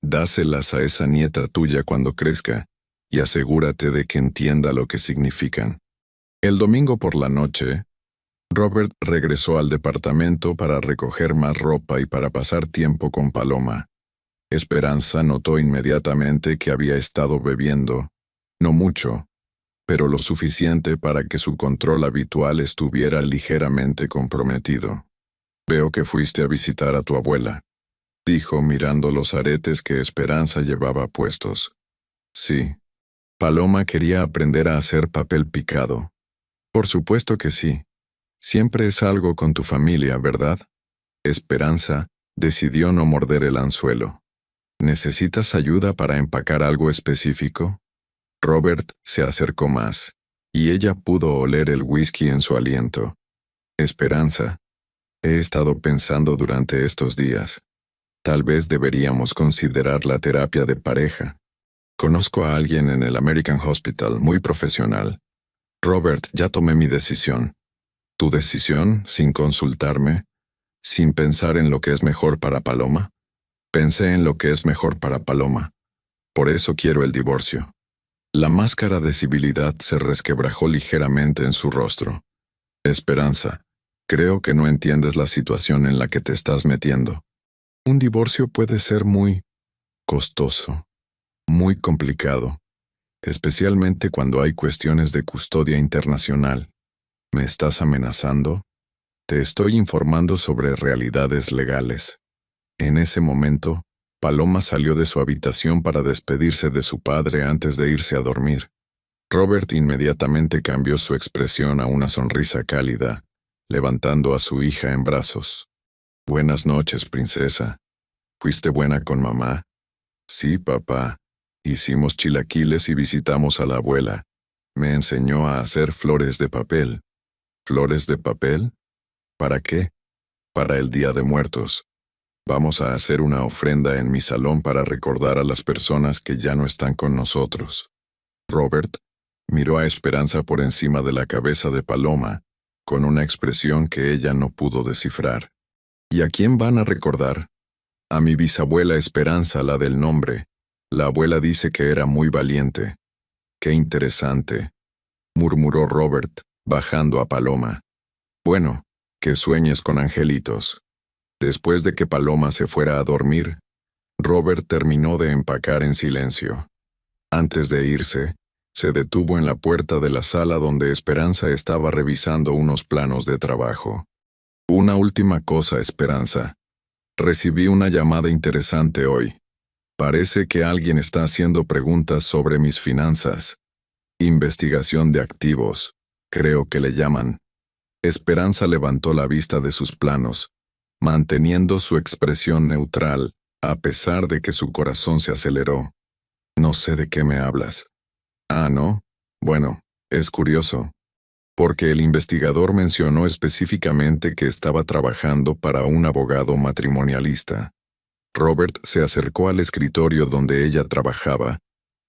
Dáselas a esa nieta tuya cuando crezca, y asegúrate de que entienda lo que significan». El domingo por la noche, Robert regresó al departamento para recoger más ropa y para pasar tiempo con Paloma. Esperanza notó inmediatamente que había estado bebiendo, no mucho, pero lo suficiente para que su control habitual estuviera ligeramente comprometido. «Veo que fuiste a visitar a tu abuela», dijo mirando los aretes que Esperanza llevaba puestos. «Sí». Paloma quería aprender a hacer papel picado. «Por supuesto que sí. Siempre es algo con tu familia, ¿verdad?». Esperanza decidió no morder el anzuelo. «¿Necesitas ayuda para empacar algo específico?». Robert se acercó más, y ella pudo oler el whisky en su aliento. «Esperanza, he estado pensando durante estos días. Tal vez deberíamos considerar la terapia de pareja. Conozco a alguien en el American Hospital, muy profesional. Robert, ya tomé mi decisión». «¿Tu decisión, sin consultarme? ¿Sin pensar en lo que es mejor para Paloma?». «Pensé en lo que es mejor para Paloma. Por eso quiero el divorcio». La máscara de civilidad se resquebrajó ligeramente en su rostro. «Esperanza, creo que no entiendes la situación en la que te estás metiendo. Un divorcio puede ser muy costoso, muy complicado, especialmente cuando hay cuestiones de custodia internacional. ¿Me estás amenazando?». «Te estoy informando sobre realidades legales». En ese momento, Paloma salió de su habitación para despedirse de su padre antes de irse a dormir. Robert inmediatamente cambió su expresión a una sonrisa cálida, levantando a su hija en brazos. «Buenas noches, princesa. ¿Fuiste buena con mamá?». «Sí, papá. Hicimos chilaquiles y visitamos a la abuela. Me enseñó a hacer flores de papel». «¿Flores de papel? ¿Para qué?». «Para el Día de Muertos. Vamos a hacer una ofrenda en mi salón para recordar a las personas que ya no están con nosotros». Robert miró a Esperanza por encima de la cabeza de Paloma, con una expresión que ella no pudo descifrar. «¿Y a quién van a recordar?». «A mi bisabuela Esperanza, la del nombre. La abuela dice que era muy valiente». Qué interesante, murmuró Robert, bajando a Paloma. Bueno, que sueñes con angelitos. Después de que Paloma se fuera a dormir, Robert terminó de empacar en silencio. Antes de irse, se detuvo en la puerta de la sala donde Esperanza estaba revisando unos planos de trabajo. Una última cosa, Esperanza. Recibí una llamada interesante hoy. Parece que alguien está haciendo preguntas sobre mis finanzas. Investigación de activos, creo que le llaman. Esperanza levantó la vista de sus planos, manteniendo su expresión neutral, a pesar de que su corazón se aceleró. No sé de qué me hablas. Ah, ¿no? Bueno, es curioso. Porque el investigador mencionó específicamente que estaba trabajando para un abogado matrimonialista. Robert se acercó al escritorio donde ella trabajaba,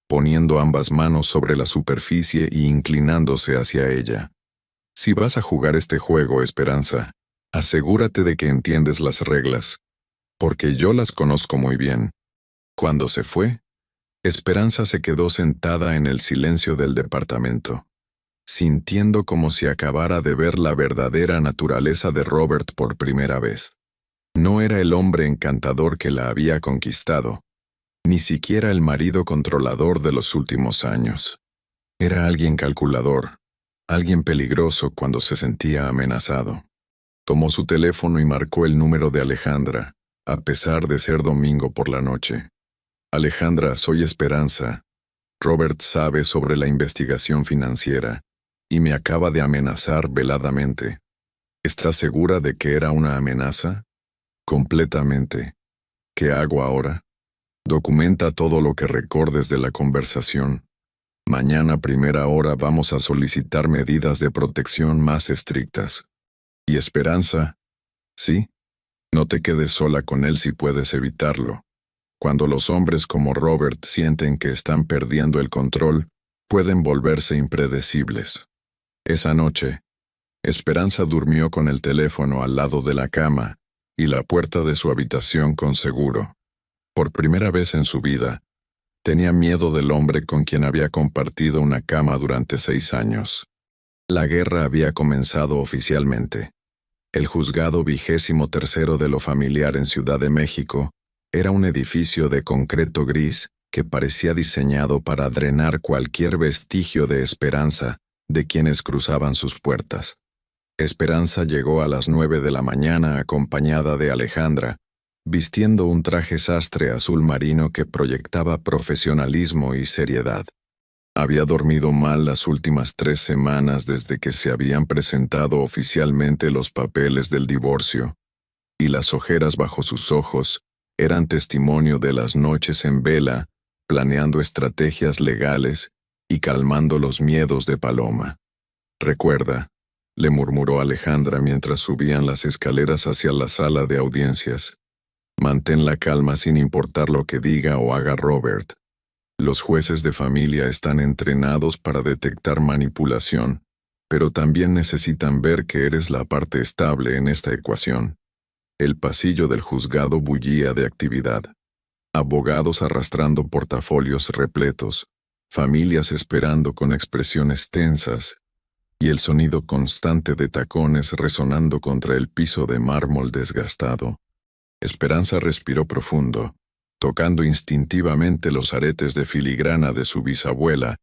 poniendo ambas manos sobre la superficie y inclinándose hacia ella. Si vas a jugar este juego, Esperanza, asegúrate de que entiendes las reglas, porque yo las conozco muy bien. Cuando se fue, Esperanza se quedó sentada en el silencio del departamento, sintiendo como si acabara de ver la verdadera naturaleza de Robert por primera vez. No era el hombre encantador que la había conquistado, ni siquiera el marido controlador de los últimos años. Era alguien calculador, alguien peligroso cuando se sentía amenazado. Tomó su teléfono y marcó el número de Alejandra, a pesar de ser domingo por la noche. Alejandra, soy Esperanza. Robert sabe sobre la investigación financiera y me acaba de amenazar veladamente. ¿Estás segura de que era una amenaza? Completamente. ¿Qué hago ahora? Documenta todo lo que recordes de la conversación. Mañana a primera hora vamos a solicitar medidas de protección más estrictas. ¿Y Esperanza? Sí. No te quedes sola con él si puedes evitarlo. Cuando los hombres como Robert sienten que están perdiendo el control, pueden volverse impredecibles. Esa noche, Esperanza durmió con el teléfono al lado de la cama y la puerta de su habitación con seguro. Por primera vez en su vida, tenía miedo del hombre con quien había compartido una cama durante 6 años. La guerra había comenzado oficialmente. El juzgado 23º de lo familiar en Ciudad de México era un edificio de concreto gris que parecía diseñado para drenar cualquier vestigio de esperanza de quienes cruzaban sus puertas. Esperanza llegó a las 9 de la mañana acompañada de Alejandra, vistiendo un traje sastre azul marino que proyectaba profesionalismo y seriedad. Había dormido mal las últimas 3 semanas desde que se habían presentado oficialmente los papeles del divorcio, y las ojeras bajo sus ojos eran testimonio de las noches en vela, planeando estrategias legales y calmando los miedos de Paloma. Recuerda, le murmuró Alejandra mientras subían las escaleras hacia la sala de audiencias. Mantén la calma sin importar lo que diga o haga Robert. Los jueces de familia están entrenados para detectar manipulación, pero también necesitan ver que eres la parte estable en esta ecuación. El pasillo del juzgado bullía de actividad. Abogados arrastrando portafolios repletos, familias esperando con expresiones tensas, y el sonido constante de tacones resonando contra el piso de mármol desgastado. Esperanza respiró profundo, tocando instintivamente los aretes de filigrana de su bisabuela,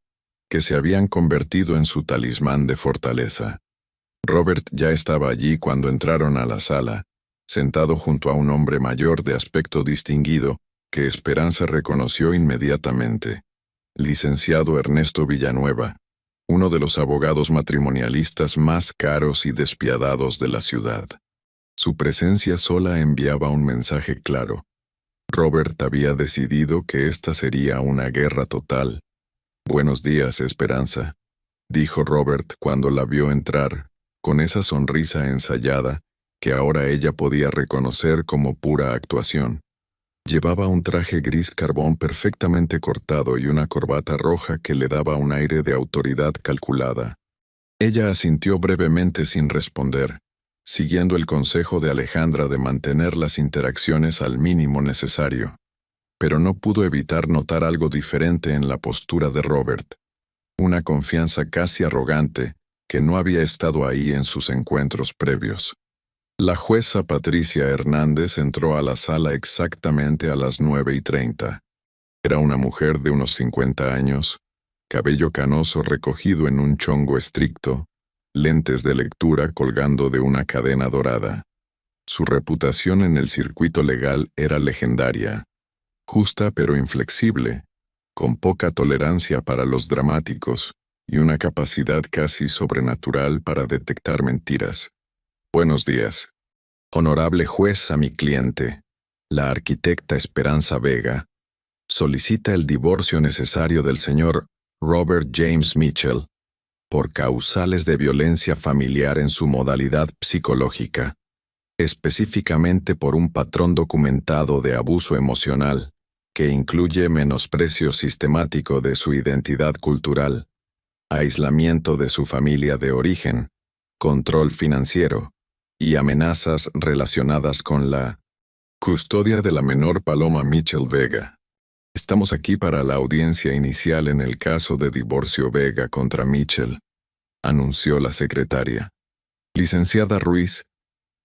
que se habían convertido en su talismán de fortaleza. Robert ya estaba allí cuando entraron a la sala, sentado junto a un hombre mayor de aspecto distinguido, que Esperanza reconoció inmediatamente. Licenciado Ernesto Villanueva, uno de los abogados matrimonialistas más caros y despiadados de la ciudad. Su presencia sola enviaba un mensaje claro. Robert había decidido que esta sería una guerra total. «Buenos días, Esperanza», dijo Robert cuando la vio entrar, con esa sonrisa ensayada que ahora ella podía reconocer como pura actuación. Llevaba un traje gris carbón perfectamente cortado y una corbata roja que le daba un aire de autoridad calculada. Ella asintió brevemente sin responder, siguiendo el consejo de Alejandra de mantener las interacciones al mínimo necesario. Pero no pudo evitar notar algo diferente en la postura de Robert. una confianza casi arrogante que no había estado ahí en sus encuentros previos. La jueza Patricia Hernández entró a la sala exactamente a las 9:30. Era una mujer de unos 50 años, cabello canoso recogido en un chongo estricto, lentes de lectura colgando de una cadena dorada. Su reputación en el circuito legal era legendaria, justa pero inflexible, con poca tolerancia para los dramáticos y una capacidad casi sobrenatural para detectar mentiras. Buenos días. Honorable juez, a mi cliente, la arquitecta Esperanza Vega, solicita el divorcio necesario del señor Robert James Mitchell por causales de violencia familiar en su modalidad psicológica, específicamente por un patrón documentado de abuso emocional que incluye menosprecio sistemático de su identidad cultural, aislamiento de su familia de origen, control financiero y amenazas relacionadas con la custodia de la menor Paloma Mitchell Vega. Estamos aquí para la audiencia inicial en el caso de divorcio Vega contra Mitchell, anunció la secretaria. Licenciada Ruiz,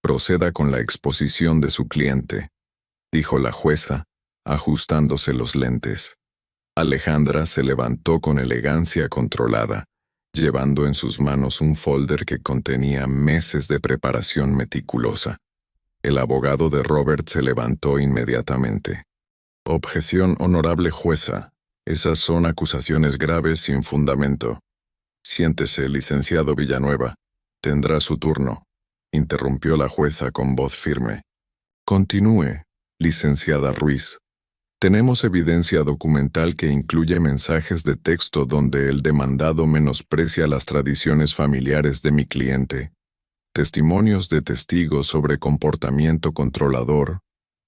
proceda con la exposición de su cliente, dijo la jueza, ajustándose los lentes. Alejandra se levantó con elegancia controlada, llevando en sus manos un folder que contenía meses de preparación meticulosa. El abogado de Robert se levantó inmediatamente. Objeción, honorable jueza. Esas son acusaciones graves sin fundamento. Siéntese, licenciado Villanueva. Tendrá su turno, interrumpió la jueza con voz firme. Continúe, licenciada Ruiz. Tenemos evidencia documental que incluye mensajes de texto donde el demandado menosprecia las tradiciones familiares de mi cliente, testimonios de testigos sobre comportamiento controlador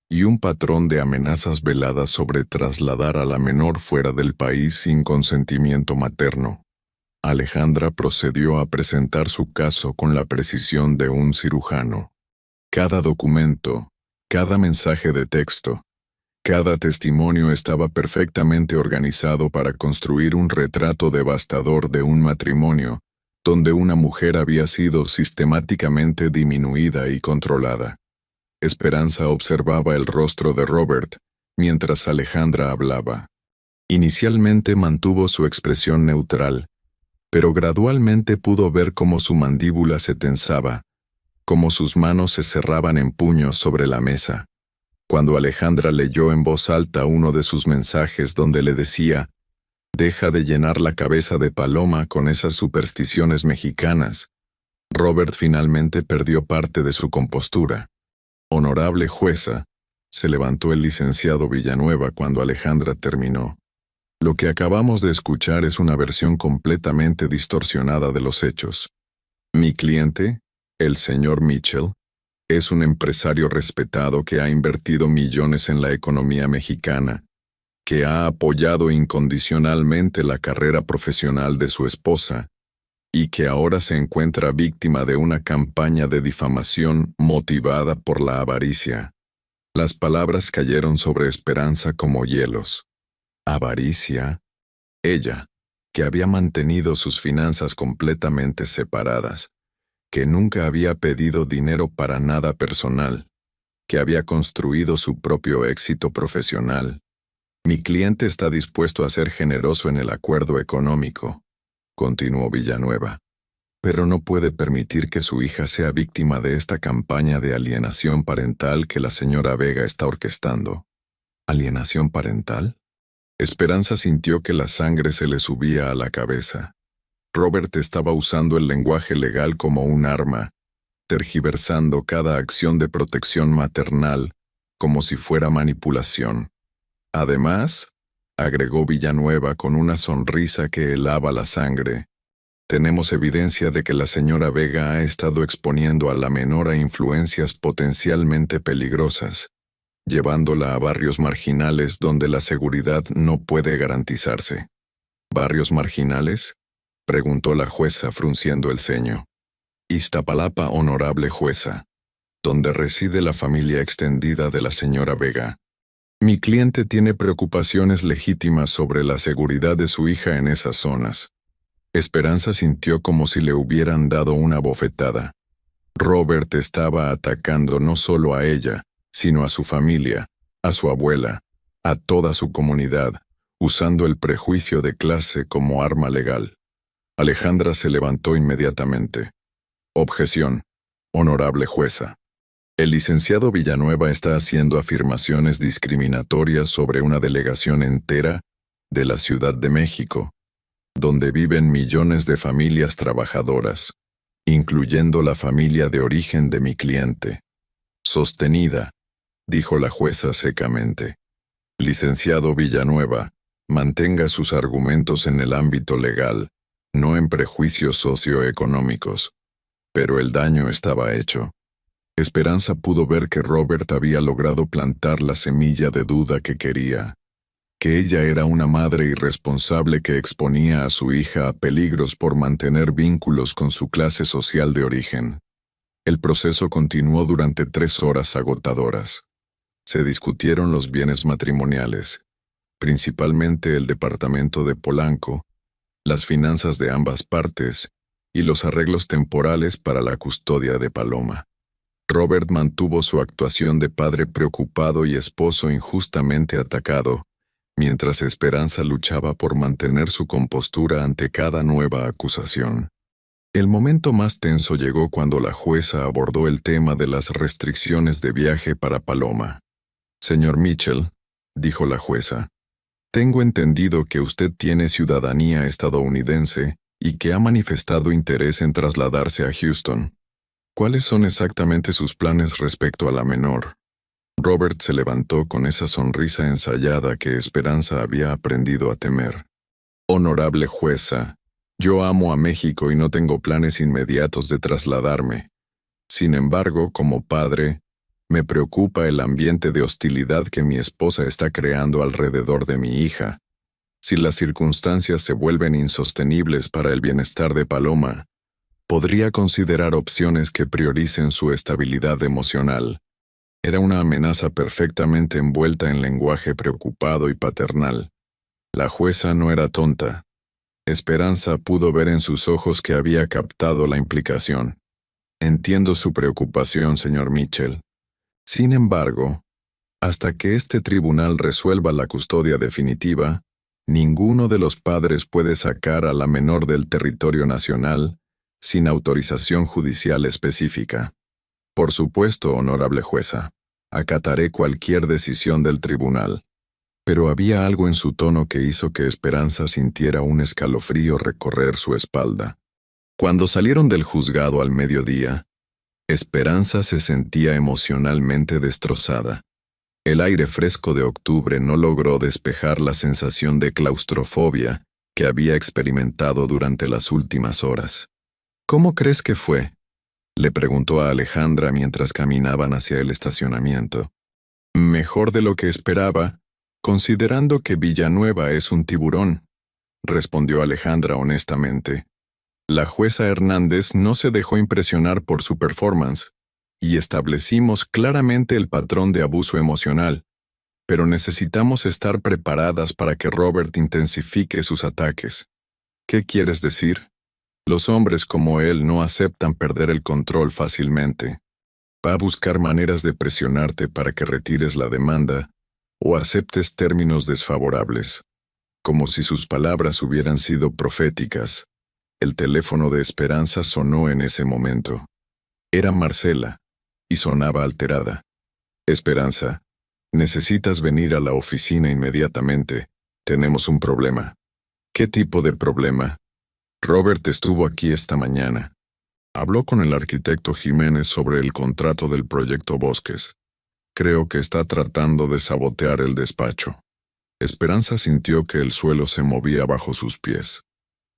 y un patrón de amenazas veladas sobre trasladar a la menor fuera del país sin consentimiento materno. Alejandra procedió a presentar su caso con la precisión de un cirujano. Cada documento, cada mensaje de texto, cada testimonio estaba perfectamente organizado para construir un retrato devastador de un matrimonio donde una mujer había sido sistemáticamente disminuida y controlada. Esperanza observaba el rostro de Robert mientras Alejandra hablaba. Inicialmente mantuvo su expresión neutral, pero gradualmente pudo ver cómo su mandíbula se tensaba, cómo sus manos se cerraban en puños sobre la mesa. Cuando Alejandra leyó en voz alta uno de sus mensajes donde le decía, «Deja de llenar la cabeza de Paloma con esas supersticiones mexicanas», Robert finalmente perdió parte de su compostura. «Honorable jueza», se levantó el licenciado Villanueva cuando Alejandra terminó. «Lo que acabamos de escuchar es una versión completamente distorsionada de los hechos. Mi cliente, el señor Mitchell, es un empresario respetado que ha invertido millones en la economía mexicana, que ha apoyado incondicionalmente la carrera profesional de su esposa y que ahora se encuentra víctima de una campaña de difamación motivada por la avaricia». Las palabras cayeron sobre Esperanza como hielos. ¿Avaricia? Ella, que había mantenido sus finanzas completamente separadas, que nunca había pedido dinero para nada personal, que había construido su propio éxito profesional. Mi cliente está dispuesto a ser generoso en el acuerdo económico, continuó Villanueva, pero no puede permitir que su hija sea víctima de esta campaña de alienación parental que la señora Vega está orquestando. ¿Alienación parental? Esperanza sintió que la sangre se le subía a la cabeza. Robert estaba usando el lenguaje legal como un arma, tergiversando cada acción de protección maternal como si fuera manipulación. Además, agregó Villanueva con una sonrisa que helaba la sangre, tenemos evidencia de que la señora Vega ha estado exponiendo a la menor a influencias potencialmente peligrosas, llevándola a barrios marginales donde la seguridad no puede garantizarse. ¿Barrios marginales?, preguntó la jueza frunciendo el ceño. Iztapalapa, honorable jueza, donde reside la familia extendida de la señora Vega. Mi cliente tiene preocupaciones legítimas sobre la seguridad de su hija en esas zonas, Esperanza sintió como si le hubieran dado una bofetada. Robert estaba atacando no solo a ella, sino a su familia, a su abuela, a toda su comunidad, usando el prejuicio de clase como arma legal. Alejandra se levantó inmediatamente. Objeción, honorable jueza. El licenciado Villanueva está haciendo afirmaciones discriminatorias sobre una delegación entera de la Ciudad de México, donde viven millones de familias trabajadoras, incluyendo la familia de origen de mi cliente. Sostenida, dijo la jueza secamente. Licenciado Villanueva, mantenga sus argumentos en el ámbito legal, no en prejuicios socioeconómicos. Pero el daño estaba hecho. Esperanza pudo ver que Robert había logrado plantar la semilla de duda que quería, que ella era una madre irresponsable que exponía a su hija a peligros por mantener vínculos con su clase social de origen. El proceso continuó durante 3 horas agotadoras. Se discutieron los bienes matrimoniales, principalmente el departamento de Polanco, las finanzas de ambas partes y los arreglos temporales para la custodia de Paloma. Robert mantuvo su actuación de padre preocupado y esposo injustamente atacado, mientras Esperanza luchaba por mantener su compostura ante cada nueva acusación. El momento más tenso llegó cuando la jueza abordó el tema de las restricciones de viaje para Paloma. Señor Mitchell, dijo la jueza, tengo entendido que usted tiene ciudadanía estadounidense y que ha manifestado interés en trasladarse a Houston. ¿Cuáles son exactamente sus planes respecto a la menor? Robert se levantó con esa sonrisa ensayada que Esperanza había aprendido a temer. Honorable jueza, yo amo a México y no tengo planes inmediatos de trasladarme. Sin embargo, como padre, me preocupa el ambiente de hostilidad que mi esposa está creando alrededor de mi hija. Si las circunstancias se vuelven insostenibles para el bienestar de Paloma, podría considerar opciones que prioricen su estabilidad emocional. Era una amenaza perfectamente envuelta en lenguaje preocupado y paternal. La jueza no era tonta. Esperanza pudo ver en sus ojos que había captado la implicación. Entiendo su preocupación, señor Mitchell. Sin embargo, hasta que este tribunal resuelva la custodia definitiva, ninguno de los padres puede sacar a la menor del territorio nacional sin autorización judicial específica. Por supuesto, honorable jueza, acataré cualquier decisión del tribunal. Pero había algo en su tono que hizo que Esperanza sintiera un escalofrío recorrer su espalda. Cuando salieron del juzgado al mediodía, Esperanza se sentía emocionalmente destrozada. El aire fresco de octubre no logró despejar la sensación de claustrofobia que había experimentado durante las últimas horas. ¿Cómo crees que fue?, le preguntó a Alejandra mientras caminaban hacia el estacionamiento. Mejor de lo que esperaba, considerando que Villanueva es un tiburón, respondió Alejandra honestamente. La jueza Hernández no se dejó impresionar por su performance, y establecimos claramente el patrón de abuso emocional, pero necesitamos estar preparadas para que Robert intensifique sus ataques. ¿Qué quieres decir? Los hombres como él no aceptan perder el control fácilmente. Va a buscar maneras de presionarte para que retires la demanda o aceptes términos desfavorables. Como si sus palabras hubieran sido proféticas. El teléfono de Esperanza sonó en ese momento. Era Marcela, y sonaba alterada. Esperanza, necesitas venir a la oficina inmediatamente. Tenemos un problema. ¿Qué tipo de problema? Robert estuvo aquí esta mañana. Habló con el arquitecto Jiménez sobre el contrato del proyecto Bosques. Creo que está tratando de sabotear el despacho. Esperanza sintió que el suelo se movía bajo sus pies.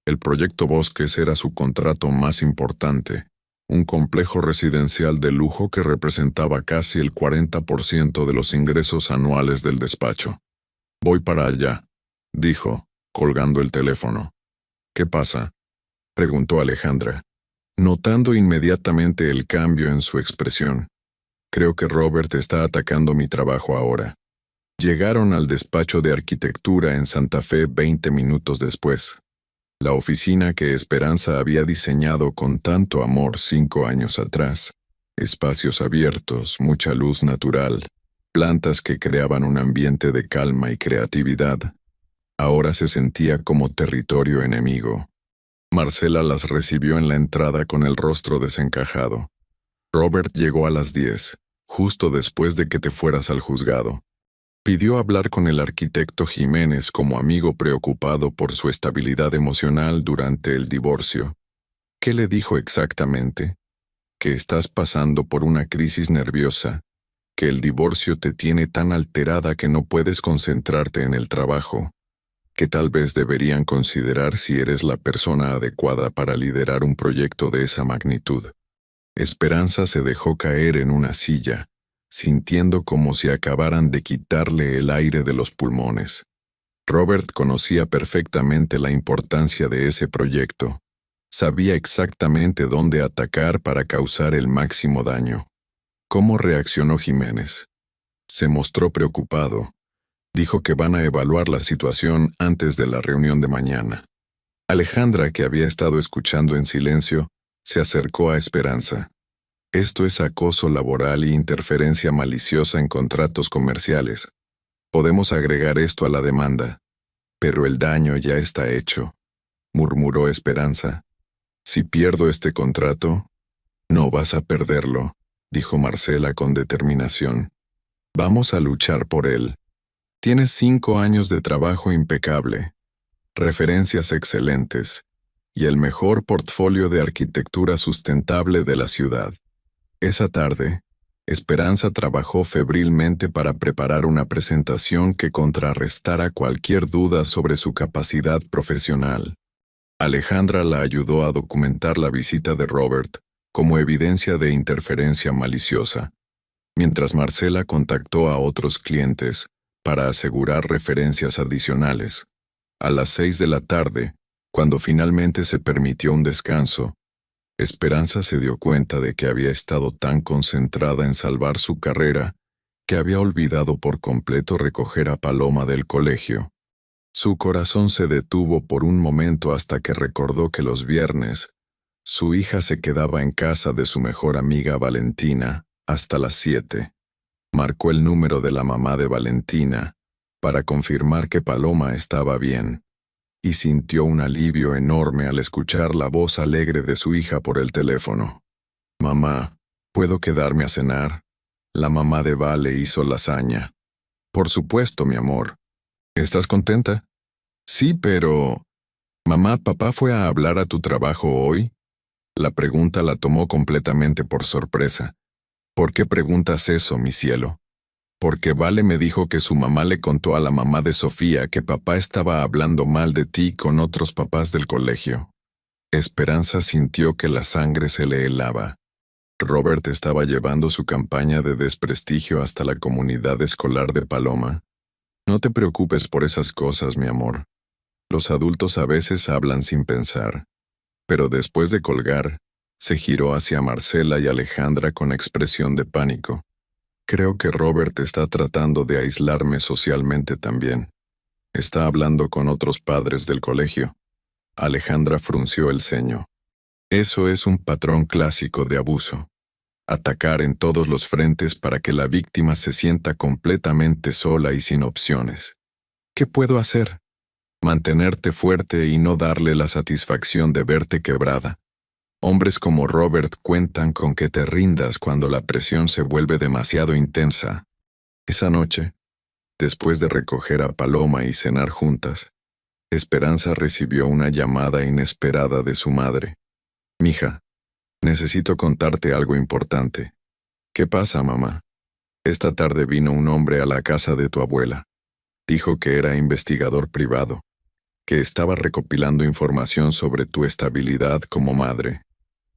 El proyecto Bosques era su contrato más importante, un complejo residencial de lujo que representaba casi el 40% de los ingresos anuales del despacho. Voy para allá, dijo, colgando el teléfono. ¿Qué pasa?, preguntó Alejandra, notando inmediatamente el cambio en su expresión. Creo que Robert está atacando mi trabajo ahora. Llegaron al despacho de arquitectura en Santa Fe 20 minutos después. La oficina que Esperanza había diseñado con tanto amor 5 años atrás. Espacios abiertos, mucha luz natural, plantas que creaban un ambiente de calma y creatividad. Ahora se sentía como territorio enemigo. Marcela las recibió en la entrada con el rostro desencajado. Robert llegó a las 10, justo después de que te fueras al juzgado. Pidió hablar con el arquitecto Jiménez como amigo preocupado por su estabilidad emocional durante el divorcio. ¿Qué le dijo exactamente? Que estás pasando por una crisis nerviosa, que el divorcio te tiene tan alterada que no puedes concentrarte en el trabajo, que tal vez deberían considerar si eres la persona adecuada para liderar un proyecto de esa magnitud. Esperanza se dejó caer en una silla, sintiendo como si acabaran de quitarle el aire de los pulmones. Robert conocía perfectamente la importancia de ese proyecto. Sabía exactamente dónde atacar para causar el máximo daño. ¿Cómo reaccionó Jiménez? Se mostró preocupado. Dijo que van a evaluar la situación antes de la reunión de mañana. Alejandra, que había estado escuchando en silencio, se acercó a Esperanza. Esto es acoso laboral y interferencia maliciosa en contratos comerciales. Podemos agregar esto a la demanda. Pero el daño ya está hecho, murmuró Esperanza. Si pierdo este contrato, no vas a perderlo, dijo Marcela con determinación. Vamos a luchar por él. Tienes 5 años de trabajo impecable, referencias excelentes y el mejor portfolio de arquitectura sustentable de la ciudad. Esa tarde, Esperanza trabajó febrilmente para preparar una presentación que contrarrestara cualquier duda sobre su capacidad profesional. Alejandra la ayudó a documentar la visita de Robert como evidencia de interferencia maliciosa, mientras Marcela contactó a otros clientes para asegurar referencias adicionales. A las 6 de la tarde, cuando finalmente se permitió un descanso, Esperanza se dio cuenta de que había estado tan concentrada en salvar su carrera que había olvidado por completo recoger a Paloma del colegio. Su corazón se detuvo por un momento hasta que recordó que los viernes, su hija se quedaba en casa de su mejor amiga Valentina hasta las 7. Marcó el número de la mamá de Valentina para confirmar que Paloma estaba bien, y sintió un alivio enorme al escuchar la voz alegre de su hija por el teléfono. «Mamá, ¿puedo quedarme a cenar?» La mamá de Vale hizo lasaña. «Por supuesto, mi amor. ¿Estás contenta?» «Sí, pero... Mamá, ¿papá fue a hablar a tu trabajo hoy?» La pregunta la tomó completamente por sorpresa. «¿Por qué preguntas eso, mi cielo?» «Porque Vale me dijo que su mamá le contó a la mamá de Sofía que papá estaba hablando mal de ti con otros papás del colegio». Esperanza sintió que la sangre se le helaba. Robert estaba llevando su campaña de desprestigio hasta la comunidad escolar de Paloma. «No te preocupes por esas cosas, mi amor. Los adultos a veces hablan sin pensar». Pero después de colgar, se giró hacia Marcela y Alejandra con expresión de pánico. «Creo que Robert está tratando de aislarme socialmente también. Está hablando con otros padres del colegio». Alejandra frunció el ceño. «Eso es un patrón clásico de abuso. Atacar en todos los frentes para que la víctima se sienta completamente sola y sin opciones. ¿Qué puedo hacer? Mantenerte fuerte y no darle la satisfacción de verte quebrada. Hombres como Robert cuentan con que te rindas cuando la presión se vuelve demasiado intensa». Esa noche, después de recoger a Paloma y cenar juntas, Esperanza recibió una llamada inesperada de su madre. «Mija, necesito contarte algo importante». «¿Qué pasa, mamá?» «Esta tarde vino un hombre a la casa de tu abuela. Dijo que era investigador privado, que estaba recopilando información sobre tu estabilidad como madre».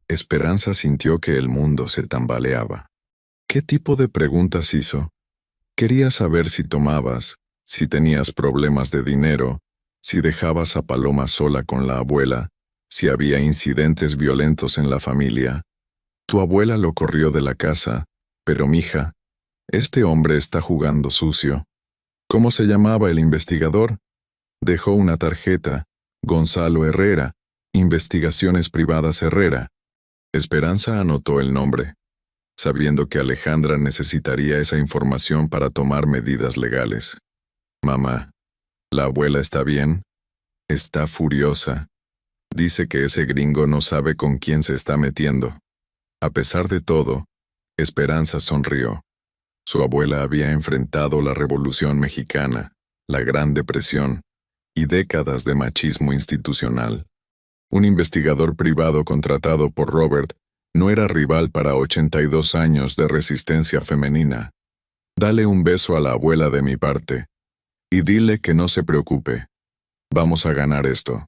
Esperanza sintió que el mundo se tambaleaba. ¿Qué tipo de preguntas hizo? Quería saber si tomabas, si tenías problemas de dinero, si dejabas a Paloma sola con la abuela, si había incidentes violentos en la familia. Tu abuela lo corrió de la casa, pero mija, este hombre está jugando sucio. ¿Cómo se llamaba el investigador? Dejó una tarjeta, Gonzalo Herrera, Investigaciones Privadas Herrera. Esperanza anotó el nombre, sabiendo que Alejandra necesitaría esa información para tomar medidas legales. Mamá, ¿la abuela está bien? Está furiosa. Dice que ese gringo no sabe con quién se está metiendo. A pesar de todo, Esperanza sonrió. Su abuela había enfrentado la Revolución Mexicana, la Gran Depresión y décadas de machismo institucional. Un investigador privado contratado por Robert no era rival para 82 años de resistencia femenina. Dale un beso a la abuela de mi parte y dile que no se preocupe. Vamos a ganar esto.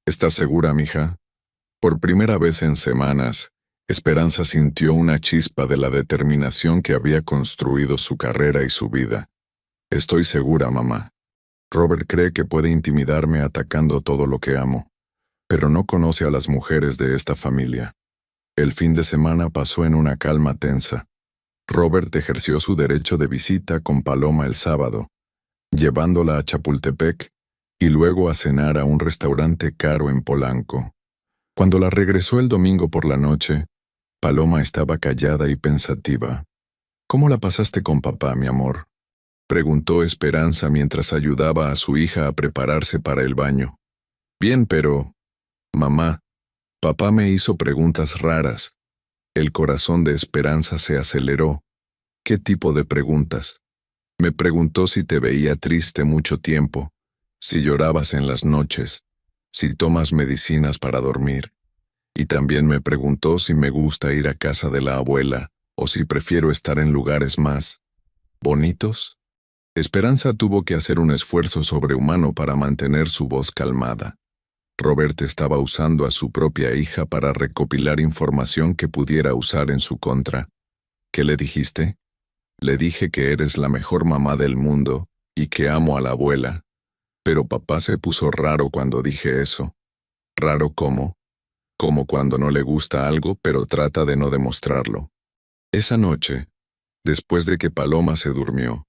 ¿Estás segura, mija? Por primera vez en semanas, Esperanza sintió una chispa de la determinación que había construido su carrera y su vida. Estoy segura, mamá. Robert cree que puede intimidarme atacando todo lo que amo, pero no conoce a las mujeres de esta familia. El fin de semana pasó en una calma tensa. Robert ejerció su derecho de visita con Paloma el sábado, llevándola a Chapultepec y luego a cenar a un restaurante caro en Polanco. Cuando la regresó el domingo por la noche, Paloma estaba callada y pensativa. ¿Cómo la pasaste con papá, mi amor?, preguntó Esperanza mientras ayudaba a su hija a prepararse para el baño. Bien, pero... Mamá, papá me hizo preguntas raras. El corazón de Esperanza se aceleró. ¿Qué tipo de preguntas? Me preguntó si te veía triste mucho tiempo, si llorabas en las noches, si tomas medicinas para dormir. Y también me preguntó si me gusta ir a casa de la abuela o si prefiero estar en lugares más bonitos. Esperanza tuvo que hacer un esfuerzo sobrehumano para mantener su voz calmada. Robert estaba usando a su propia hija para recopilar información que pudiera usar en su contra. ¿Qué le dijiste? Le dije que eres la mejor mamá del mundo y que amo a la abuela. Pero papá se puso raro cuando dije eso. ¿Raro cómo? Como cuando no le gusta algo pero trata de no demostrarlo. Esa noche, después de que Paloma se durmió,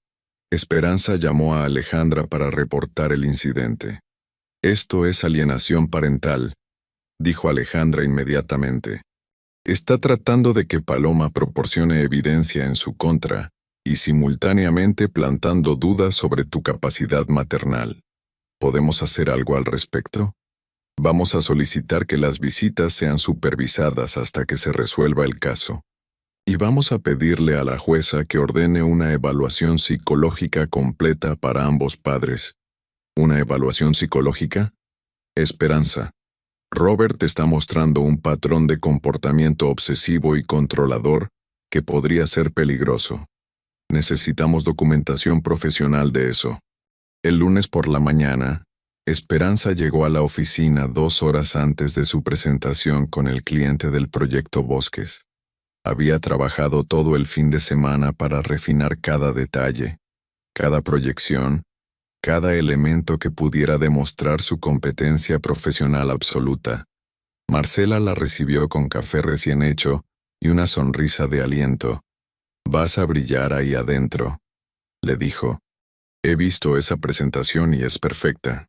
Esperanza llamó a Alejandra para reportar el incidente. Esto es alienación parental, dijo Alejandra inmediatamente. Está tratando de que Paloma proporcione evidencia en su contra y simultáneamente plantando dudas sobre tu capacidad maternal. ¿Podemos hacer algo al respecto? Vamos a solicitar que las visitas sean supervisadas hasta que se resuelva el caso. Y vamos a pedirle a la jueza que ordene una evaluación psicológica completa para ambos padres. ¿Una evaluación psicológica? Esperanza. Robert está mostrando un patrón de comportamiento obsesivo y controlador que podría ser peligroso. Necesitamos documentación profesional de eso. El lunes por la mañana, Esperanza llegó a la oficina 2 horas antes de su presentación con el cliente del proyecto Bosques. Había trabajado todo el fin de semana para refinar cada detalle, cada proyección, cada elemento que pudiera demostrar su competencia profesional absoluta. Marcela la recibió con café recién hecho y una sonrisa de aliento. «Vas a brillar ahí adentro», le dijo. «He visto esa presentación y es perfecta».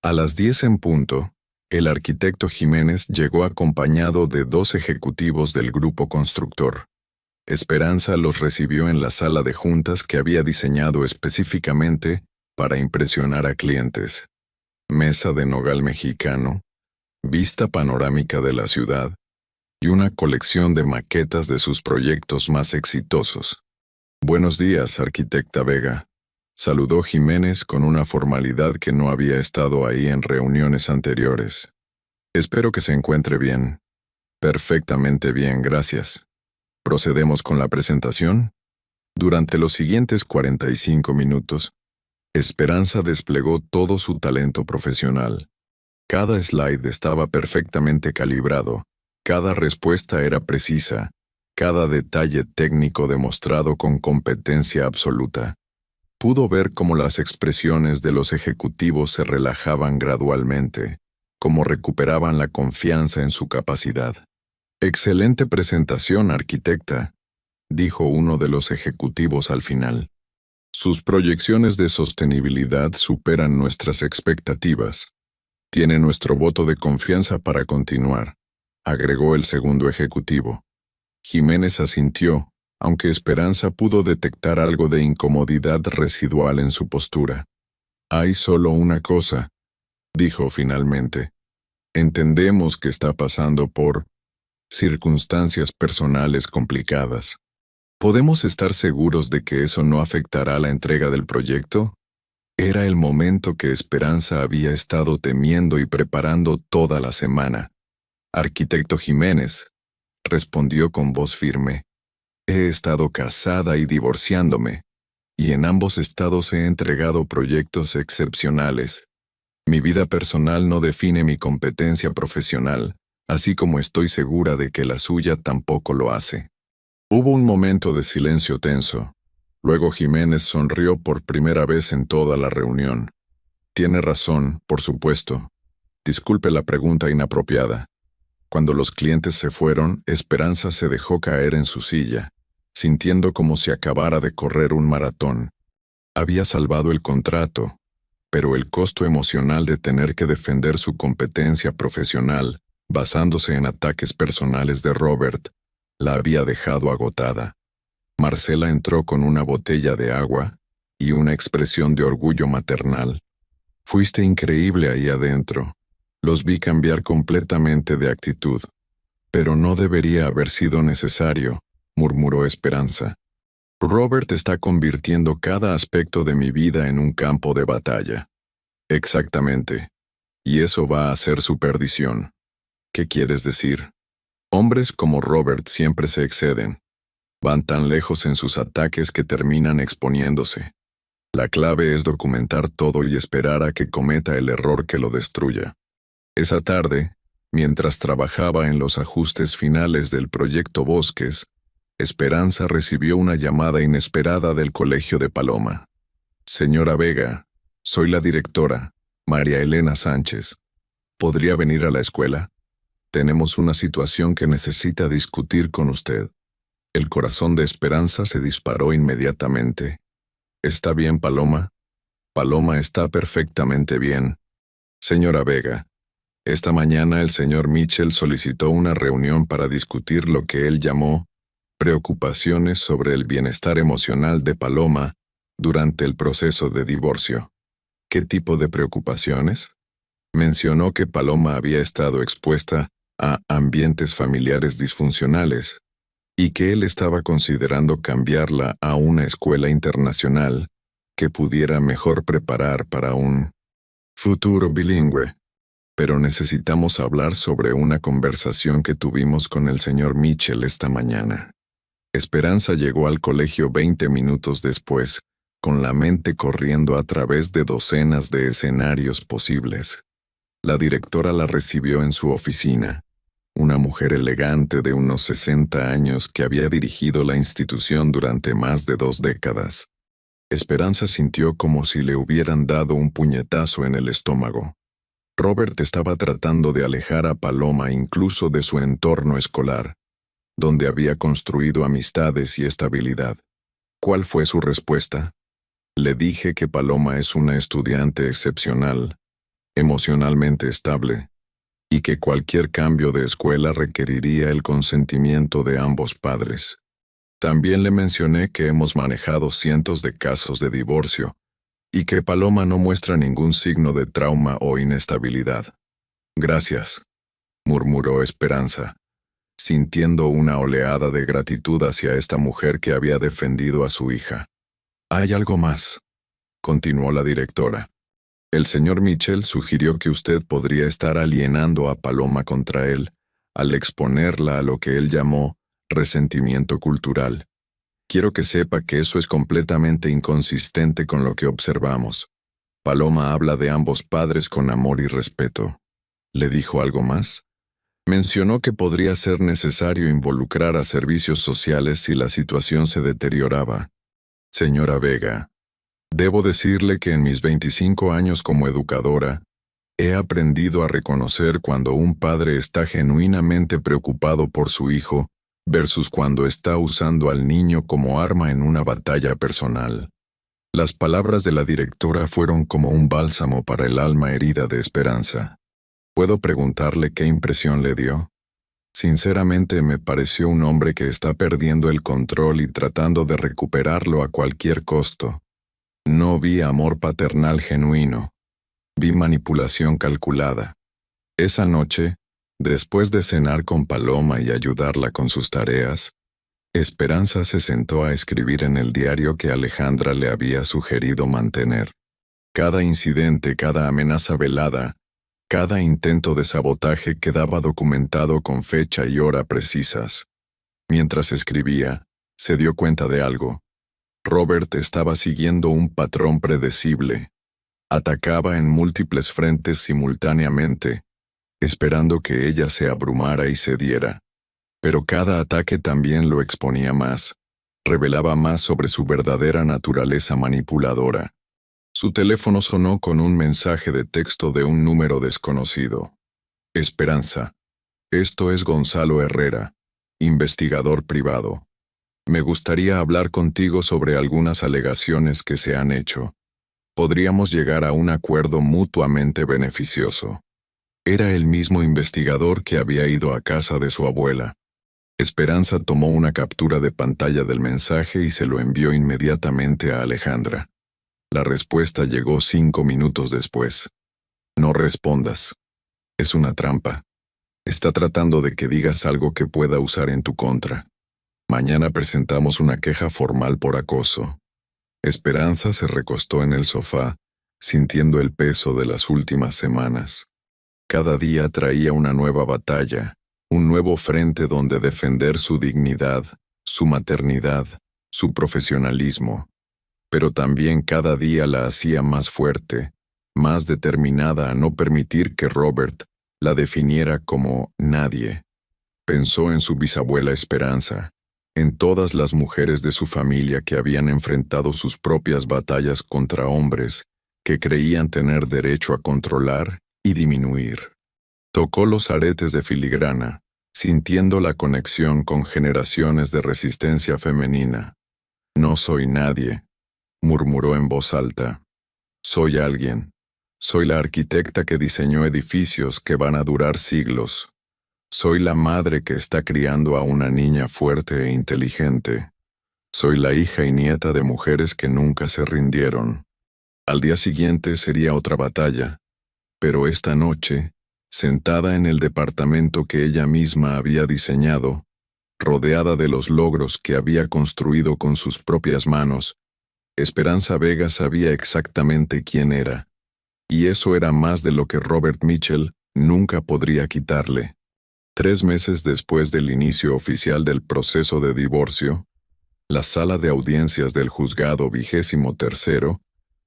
A las 10 en punto, el arquitecto Jiménez llegó acompañado de 2 ejecutivos del grupo constructor. Esperanza los recibió en la sala de juntas que había diseñado específicamente para impresionar a clientes. Mesa de nogal mexicano, vista panorámica de la ciudad y una colección de maquetas de sus proyectos más exitosos. «Buenos días, arquitecta Vega», saludó Jiménez con una formalidad que no había estado ahí en reuniones anteriores. «Espero que se encuentre bien». «Perfectamente bien, gracias». «¿Procedemos con la presentación?» Durante los siguientes 45 minutos, Esperanza desplegó todo su talento profesional. Cada slide estaba perfectamente calibrado, cada respuesta era precisa, cada detalle técnico demostrado con competencia absoluta. Pudo ver cómo las expresiones de los ejecutivos se relajaban gradualmente, cómo recuperaban la confianza en su capacidad. «Excelente presentación, arquitecta», dijo uno de los ejecutivos al final. «Sus proyecciones de sostenibilidad superan nuestras expectativas». Tiene nuestro voto de confianza para continuar, agregó el segundo ejecutivo. Jiménez asintió, aunque Esperanza pudo detectar algo de incomodidad residual en su postura. Hay solo una cosa, dijo finalmente. Entendemos que está pasando por circunstancias personales complicadas. ¿Podemos estar seguros de que eso no afectará la entrega del proyecto? Era el momento que Esperanza había estado temiendo y preparando toda la semana. Arquitecto Jiménez, respondió con voz firme. He estado casada y divorciándome, y en ambos estados he entregado proyectos excepcionales. Mi vida personal no define mi competencia profesional, así como estoy segura de que la suya tampoco lo hace. Hubo un momento de silencio tenso. Luego Jiménez sonrió por primera vez en toda la reunión. Tiene razón, por supuesto. Disculpe la pregunta inapropiada. Cuando los clientes se fueron, Esperanza se dejó caer en su silla, sintiendo como si acabara de correr un maratón. Había salvado el contrato, pero el costo emocional de tener que defender su competencia profesional, basándose en ataques personales de Robert, la había dejado agotada. Marcela entró con una botella de agua y una expresión de orgullo maternal. Fuiste increíble ahí adentro. Los vi cambiar completamente de actitud. Pero no debería haber sido necesario, murmuró Esperanza. Robert está convirtiendo cada aspecto de mi vida en un campo de batalla. Exactamente. Y eso va a ser su perdición. ¿Qué quieres decir? Hombres como Robert siempre se exceden. Van tan lejos en sus ataques que terminan exponiéndose. La clave es documentar todo y esperar a que cometa el error que lo destruya. Esa tarde, mientras trabajaba en los ajustes finales del proyecto Bosques, Esperanza recibió una llamada inesperada del colegio de Paloma. Señora Vega, soy la directora, María Elena Sánchez. ¿Podría venir a la escuela? Tenemos una situación que necesita discutir con usted. El corazón de Esperanza se disparó inmediatamente. ¿Está bien, Paloma? Paloma está perfectamente bien. Señora Vega, esta mañana el señor Mitchell solicitó una reunión para discutir lo que él llamó preocupaciones sobre el bienestar emocional de Paloma durante el proceso de divorcio. ¿Qué tipo de preocupaciones? Mencionó que Paloma había estado expuesta a ambientes familiares disfuncionales y que él estaba considerando cambiarla a una escuela internacional que pudiera mejor preparar para un futuro bilingüe. Pero necesitamos hablar sobre una conversación que tuvimos con el señor Mitchell esta mañana. Esperanza llegó al colegio 20 minutos después, con la mente corriendo a través de docenas de escenarios posibles. La directora la recibió en su oficina. Una mujer elegante de unos 60 años que había dirigido la institución durante más de 2 décadas. Esperanza sintió como si le hubieran dado un puñetazo en el estómago. Robert estaba tratando de alejar a Paloma incluso de su entorno escolar, donde había construido amistades y estabilidad. ¿Cuál fue su respuesta? Le dije que Paloma es una estudiante excepcional, emocionalmente estable, y que cualquier cambio de escuela requeriría el consentimiento de ambos padres. También le mencioné que hemos manejado cientos de casos de divorcio y que Paloma no muestra ningún signo de trauma o inestabilidad. Gracias, murmuró Esperanza, sintiendo una oleada de gratitud hacia esta mujer que había defendido a su hija. Hay algo más, continuó la directora. El señor Mitchell sugirió que usted podría estar alienando a Paloma contra él, al exponerla a lo que él llamó resentimiento cultural. Quiero que sepa que eso es completamente inconsistente con lo que observamos. Paloma habla de ambos padres con amor y respeto. ¿Le dijo algo más? Mencionó que podría ser necesario involucrar a servicios sociales si la situación se deterioraba. Señora Vega, debo decirle que en mis 25 años como educadora, he aprendido a reconocer cuando un padre está genuinamente preocupado por su hijo versus cuando está usando al niño como arma en una batalla personal. Las palabras de la directora fueron como un bálsamo para el alma herida de Esperanza. ¿Puedo preguntarle qué impresión le dio? Sinceramente me pareció un hombre que está perdiendo el control y tratando de recuperarlo a cualquier costo. No vi amor paternal genuino. Vi manipulación calculada. Esa noche, después de cenar con Paloma y ayudarla con sus tareas, Esperanza se sentó a escribir en el diario que Alejandra le había sugerido mantener. Cada incidente, cada amenaza velada, cada intento de sabotaje quedaba documentado con fecha y hora precisas. Mientras escribía, se dio cuenta de algo. Robert estaba siguiendo un patrón predecible. Atacaba en múltiples frentes simultáneamente, esperando que ella se abrumara y cediera. Pero cada ataque también lo exponía más, revelaba más sobre su verdadera naturaleza manipuladora. Su teléfono sonó con un mensaje de texto de un número desconocido. Esperanza. Esto es Gonzalo Herrera, investigador privado. Me gustaría hablar contigo sobre algunas alegaciones que se han hecho. Podríamos llegar a un acuerdo mutuamente beneficioso. Era el mismo investigador que había ido a casa de su abuela. Esperanza tomó una captura de pantalla del mensaje y se lo envió inmediatamente a Alejandra. La respuesta llegó 5 minutos después. No respondas. Es una trampa. Está tratando de que digas algo que pueda usar en tu contra. Mañana presentamos una queja formal por acoso. Esperanza se recostó en el sofá, sintiendo el peso de las últimas semanas. Cada día traía una nueva batalla, un nuevo frente donde defender su dignidad, su maternidad, su profesionalismo. Pero también cada día la hacía más fuerte, más determinada a no permitir que Robert la definiera como nadie. Pensó en su bisabuela Esperanza, en todas las mujeres de su familia que habían enfrentado sus propias batallas contra hombres que creían tener derecho a controlar y disminuir. Tocó los aretes de filigrana, sintiendo la conexión con generaciones de resistencia femenina. No soy nadie, murmuró en voz alta. Soy alguien. Soy la arquitecta que diseñó edificios que van a durar siglos. Soy la madre que está criando a una niña fuerte e inteligente. Soy la hija y nieta de mujeres que nunca se rindieron. Al día siguiente sería otra batalla, pero esta noche, sentada en el departamento que ella misma había diseñado, rodeada de los logros que había construido con sus propias manos, Esperanza Vega sabía exactamente quién era, y eso era más de lo que Robert Mitchell nunca podría quitarle. 3 meses después del inicio oficial del proceso de divorcio, la sala de audiencias del juzgado 23º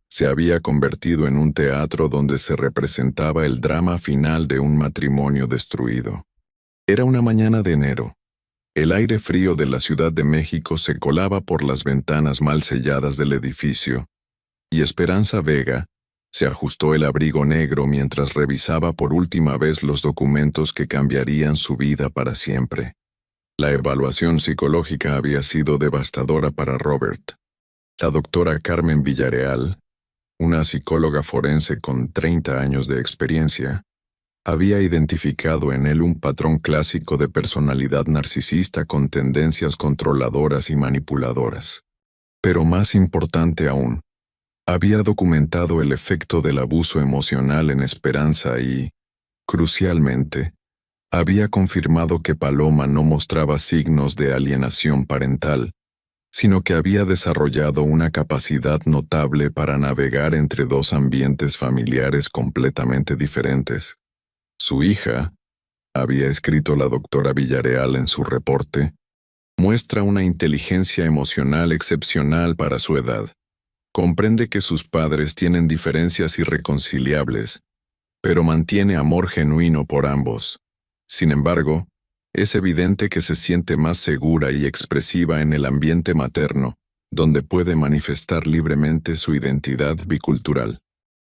se había convertido en un teatro donde se representaba el drama final de un matrimonio destruido. Era una mañana de enero. El aire frío de la Ciudad de México se colaba por las ventanas mal selladas del edificio, y Esperanza Vega se ajustó el abrigo negro mientras revisaba por última vez los documentos que cambiarían su vida para siempre. La evaluación psicológica había sido devastadora para Robert. La doctora Carmen Villarreal, una psicóloga forense con 30 años de experiencia, había identificado en él un patrón clásico de personalidad narcisista con tendencias controladoras y manipuladoras. Pero más importante aún, había documentado el efecto del abuso emocional en Esperanza y, crucialmente, había confirmado que Paloma no mostraba signos de alienación parental, sino que había desarrollado una capacidad notable para navegar entre 2 ambientes familiares completamente diferentes. Su hija, había escrito la doctora Villarreal en su reporte, muestra una inteligencia emocional excepcional para su edad. Comprende que sus padres tienen diferencias irreconciliables, pero mantiene amor genuino por ambos. Sin embargo, es evidente que se siente más segura y expresiva en el ambiente materno, donde puede manifestar libremente su identidad bicultural.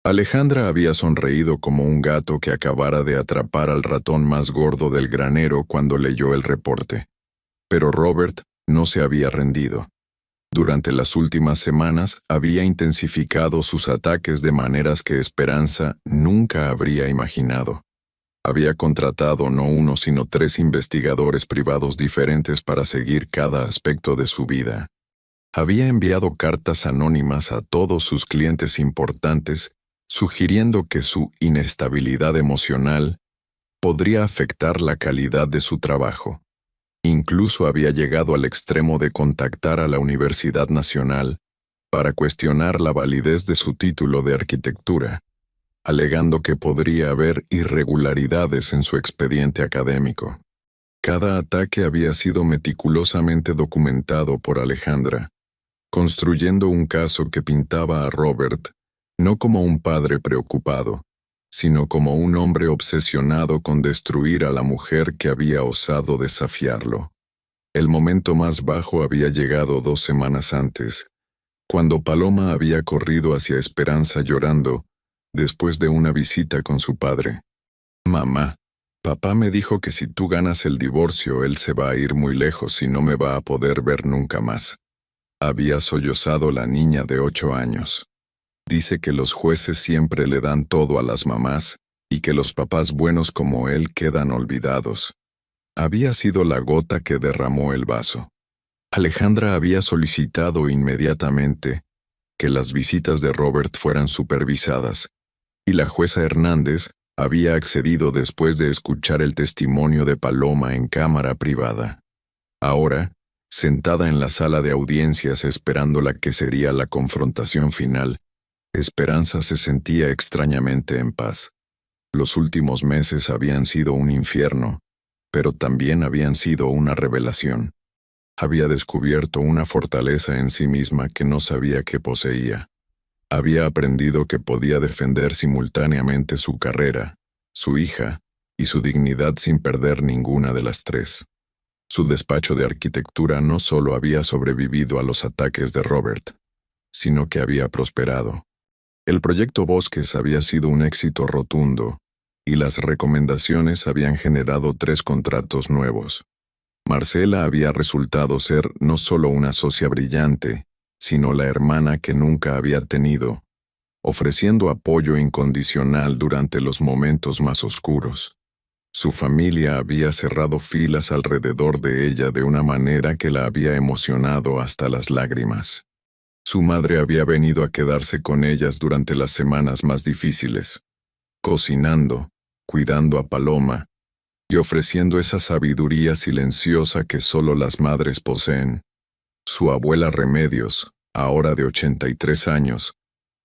Alejandra había sonreído como un gato que acabara de atrapar al ratón más gordo del granero cuando leyó el reporte. Pero Robert no se había rendido. Durante las últimas semanas había intensificado sus ataques de maneras que Esperanza nunca habría imaginado. Había contratado no uno sino 3 investigadores privados diferentes para seguir cada aspecto de su vida. Había enviado cartas anónimas a todos sus clientes importantes, sugiriendo que su inestabilidad emocional podría afectar la calidad de su trabajo. Incluso había llegado al extremo de contactar a la Universidad Nacional para cuestionar la validez de su título de arquitectura, alegando que podría haber irregularidades en su expediente académico. Cada ataque había sido meticulosamente documentado por Alejandra, construyendo un caso que pintaba a Robert no como un padre preocupado, sino como un hombre obsesionado con destruir a la mujer que había osado desafiarlo. El momento más bajo había llegado 2 semanas antes, cuando Paloma había corrido hacia Esperanza llorando, después de una visita con su padre. «Mamá, papá me dijo que si tú ganas el divorcio él se va a ir muy lejos y no me va a poder ver nunca más», había sollozado la niña de 8 años. Dice que los jueces siempre le dan todo a las mamás y que los papás buenos como él quedan olvidados. Había sido la gota que derramó el vaso. Alejandra había solicitado inmediatamente que las visitas de Robert fueran supervisadas, y la jueza Hernández había accedido después de escuchar el testimonio de Paloma en cámara privada. Ahora, sentada en la sala de audiencias esperando la que sería la confrontación final, Esperanza se sentía extrañamente en paz. Los últimos meses habían sido un infierno, pero también habían sido una revelación. Había descubierto una fortaleza en sí misma que no sabía que poseía. Había aprendido que podía defender simultáneamente su carrera, su hija y su dignidad sin perder ninguna de las 3. Su despacho de arquitectura no solo había sobrevivido a los ataques de Robert, sino que había prosperado. El proyecto Bosques había sido un éxito rotundo, y las recomendaciones habían generado 3 contratos nuevos. Marcela había resultado ser no solo una socia brillante, sino la hermana que nunca había tenido, ofreciendo apoyo incondicional durante los momentos más oscuros. Su familia había cerrado filas alrededor de ella de una manera que la había emocionado hasta las lágrimas. Su madre había venido a quedarse con ellas durante las semanas más difíciles, cocinando, cuidando a Paloma y ofreciendo esa sabiduría silenciosa que solo las madres poseen. Su abuela Remedios, ahora de 83 años,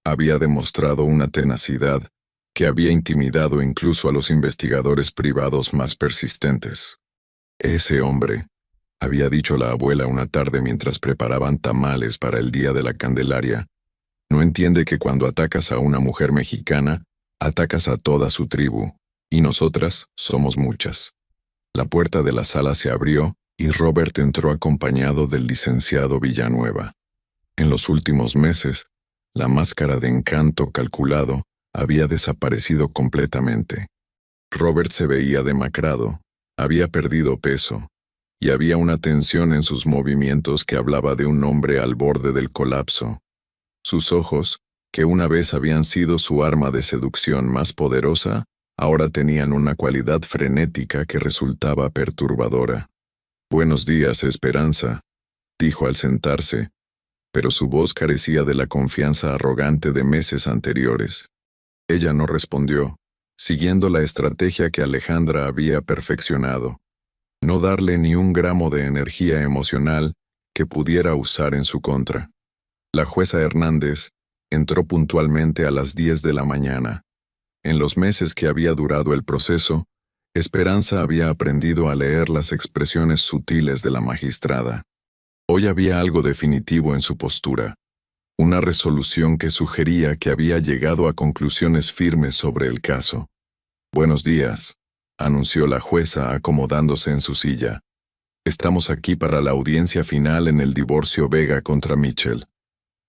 había demostrado una tenacidad que había intimidado incluso a los investigadores privados más persistentes. «Ese hombre», había dicho la abuela una tarde mientras preparaban tamales para el Día de la Candelaria, «no entiende que cuando atacas a una mujer mexicana, atacas a toda su tribu, y nosotras somos muchas». La puerta de la sala se abrió y Robert entró acompañado del licenciado Villanueva. En los últimos meses, la máscara de encanto calculado había desaparecido completamente. Robert se veía demacrado, había perdido peso, y había una tensión en sus movimientos que hablaba de un hombre al borde del colapso. Sus ojos, que una vez habían sido su arma de seducción más poderosa, ahora tenían una cualidad frenética que resultaba perturbadora. «Buenos días, Esperanza», dijo al sentarse, pero su voz carecía de la confianza arrogante de meses anteriores. Ella no respondió, siguiendo la estrategia que Alejandra había perfeccionado: no darle ni un gramo de energía emocional que pudiera usar en su contra. La jueza Hernández entró puntualmente a las 10 de la mañana. En los meses que había durado el proceso, Esperanza había aprendido a leer las expresiones sutiles de la magistrada. Hoy había algo definitivo en su postura, una resolución que sugería que había llegado a conclusiones firmes sobre el caso. «Buenos días», anunció la jueza acomodándose en su silla. «Estamos aquí para la audiencia final en el divorcio Vega contra Mitchell.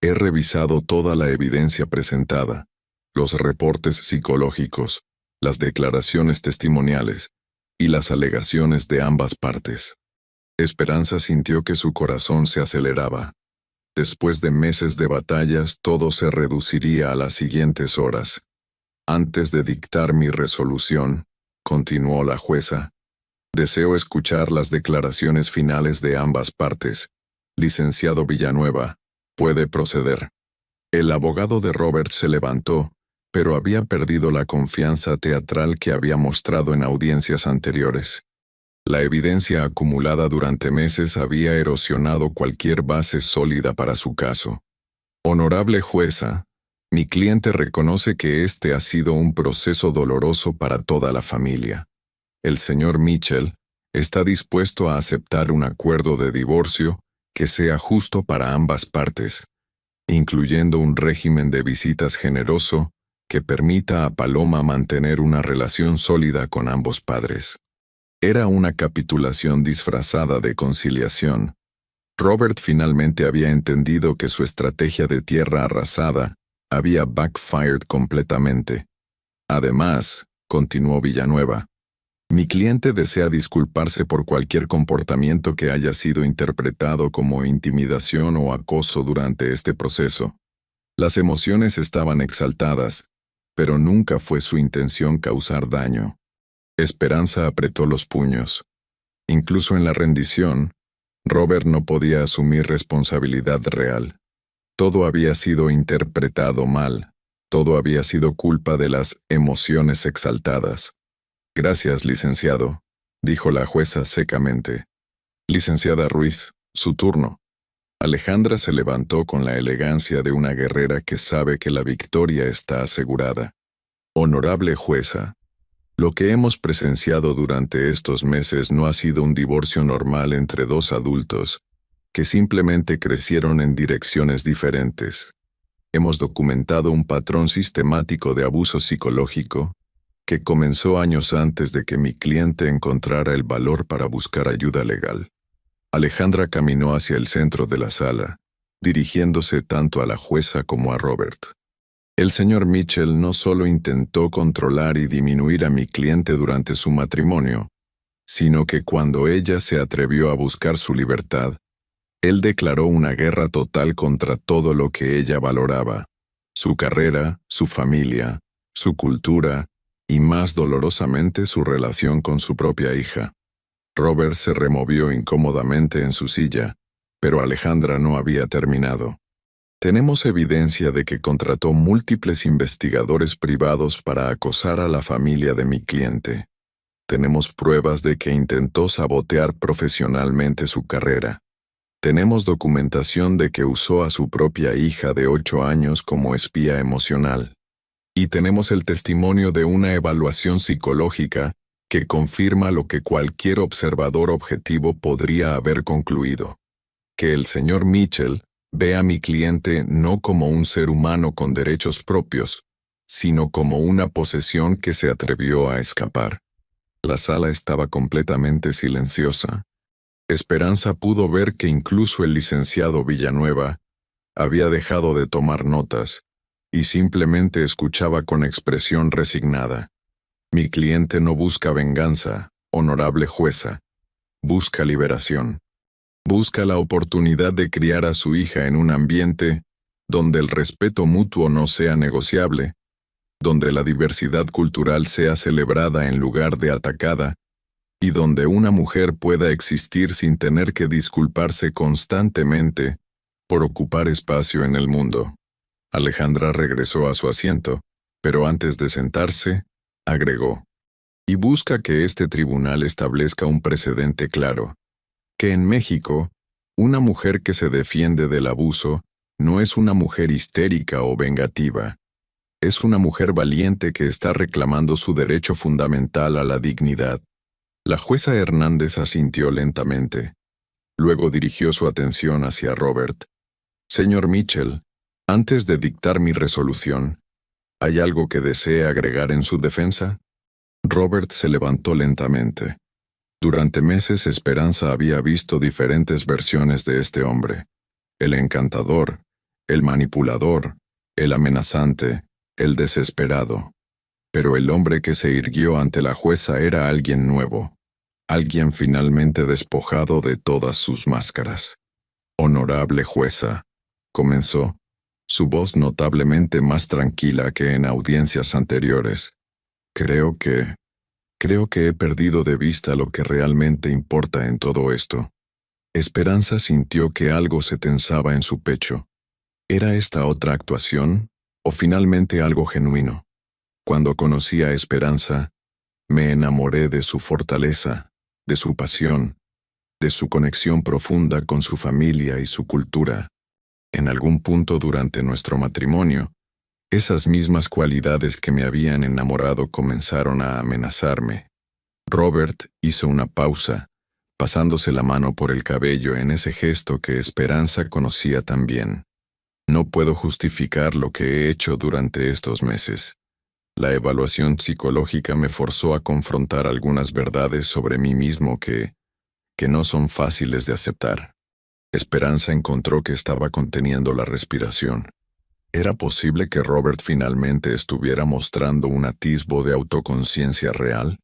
He revisado toda la evidencia presentada, los reportes psicológicos, las declaraciones testimoniales y las alegaciones de ambas partes». Esperanza sintió que su corazón se aceleraba. Después de meses de batallas, todo se reduciría a las siguientes horas. «Antes de dictar mi resolución», continuó la jueza. Deseo escuchar las declaraciones finales de ambas partes. Licenciado Villanueva, puede proceder. El abogado de Robert se levantó, pero había perdido la confianza teatral que había mostrado en audiencias anteriores. La evidencia acumulada durante meses había erosionado cualquier base sólida para su caso. Honorable jueza, mi cliente reconoce que este ha sido un proceso doloroso para toda la familia. El señor Mitchell está dispuesto a aceptar un acuerdo de divorcio que sea justo para ambas partes, incluyendo un régimen de visitas generoso que permita a Paloma mantener una relación sólida con ambos padres. Era una capitulación disfrazada de conciliación. Robert finalmente había entendido que su estrategia de tierra arrasada había backfired completamente. Además, continuó Villanueva, mi cliente desea disculparse por cualquier comportamiento que haya sido interpretado como intimidación o acoso durante este proceso. Las emociones estaban exaltadas, pero nunca fue su intención causar daño. Esperanza apretó los puños. Incluso en la rendición, Robert no podía asumir responsabilidad real. Todo había sido interpretado mal. Todo había sido culpa de las emociones exaltadas. Gracias, licenciado, dijo la jueza secamente. Licenciada Ruiz, su turno. Alejandra se levantó con la elegancia de una guerrera que sabe que la victoria está asegurada. Honorable jueza, lo que hemos presenciado durante estos meses no ha sido un divorcio normal entre dos adultos, que simplemente crecieron en direcciones diferentes. Hemos documentado un patrón sistemático de abuso psicológico que comenzó años antes de que mi cliente encontrara el valor para buscar ayuda legal. Alejandra caminó hacia el centro de la sala, dirigiéndose tanto a la jueza como a Robert. El señor Mitchell no solo intentó controlar y disminuir a mi cliente durante su matrimonio, sino que cuando ella se atrevió a buscar su libertad, él declaró una guerra total contra todo lo que ella valoraba: su carrera, su familia, su cultura y, más dolorosamente, su relación con su propia hija. Robert se removió incómodamente en su silla, pero Alejandra no había terminado. Tenemos evidencia de que contrató múltiples investigadores privados para acosar a la familia de mi cliente. Tenemos pruebas de que intentó sabotear profesionalmente su carrera. Tenemos documentación de que usó a su propia hija de 8 años como espía emocional. Y tenemos el testimonio de una evaluación psicológica que confirma lo que cualquier observador objetivo podría haber concluido: que el señor Mitchell ve a mi cliente no como un ser humano con derechos propios, sino como una posesión que se atrevió a escapar. La sala estaba completamente silenciosa. Esperanza pudo ver que incluso el licenciado Villanueva había dejado de tomar notas y simplemente escuchaba con expresión resignada. Mi cliente no busca venganza, honorable jueza. Busca liberación. Busca la oportunidad de criar a su hija en un ambiente donde el respeto mutuo no sea negociable, donde la diversidad cultural sea celebrada en lugar de atacada, y donde una mujer pueda existir sin tener que disculparse constantemente por ocupar espacio en el mundo. Alejandra regresó a su asiento, pero antes de sentarse, agregó: y busca que este tribunal establezca un precedente claro, que en México, una mujer que se defiende del abuso no es una mujer histérica o vengativa. Es una mujer valiente que está reclamando su derecho fundamental a la dignidad. La jueza Hernández asintió lentamente. Luego dirigió su atención hacia Robert. Señor Mitchell, antes de dictar mi resolución, ¿hay algo que desee agregar en su defensa? Robert se levantó lentamente. Durante meses Esperanza había visto diferentes versiones de este hombre: el encantador, el manipulador, el amenazante, el desesperado. Pero el hombre que se irguió ante la jueza era alguien nuevo, alguien finalmente despojado de todas sus máscaras. Honorable jueza, comenzó, su voz notablemente más tranquila que en audiencias anteriores. Creo que Creo que he perdido de vista lo que realmente importa en todo esto. Esperanza sintió que algo se tensaba en su pecho. ¿Era esta otra actuación, o finalmente algo genuino? Cuando conocí a Esperanza, me enamoré de su fortaleza, de su pasión, de su conexión profunda con su familia y su cultura. En algún punto durante nuestro matrimonio, esas mismas cualidades que me habían enamorado comenzaron a amenazarme. Robert hizo una pausa, pasándose la mano por el cabello en ese gesto que Esperanza conocía tan bien. No puedo justificar lo que he hecho durante estos meses. La evaluación psicológica me forzó a confrontar algunas verdades sobre mí mismo que no son fáciles de aceptar. Esperanza encontró que estaba conteniendo la respiración. ¿Era posible que Robert finalmente estuviera mostrando un atisbo de autoconciencia real?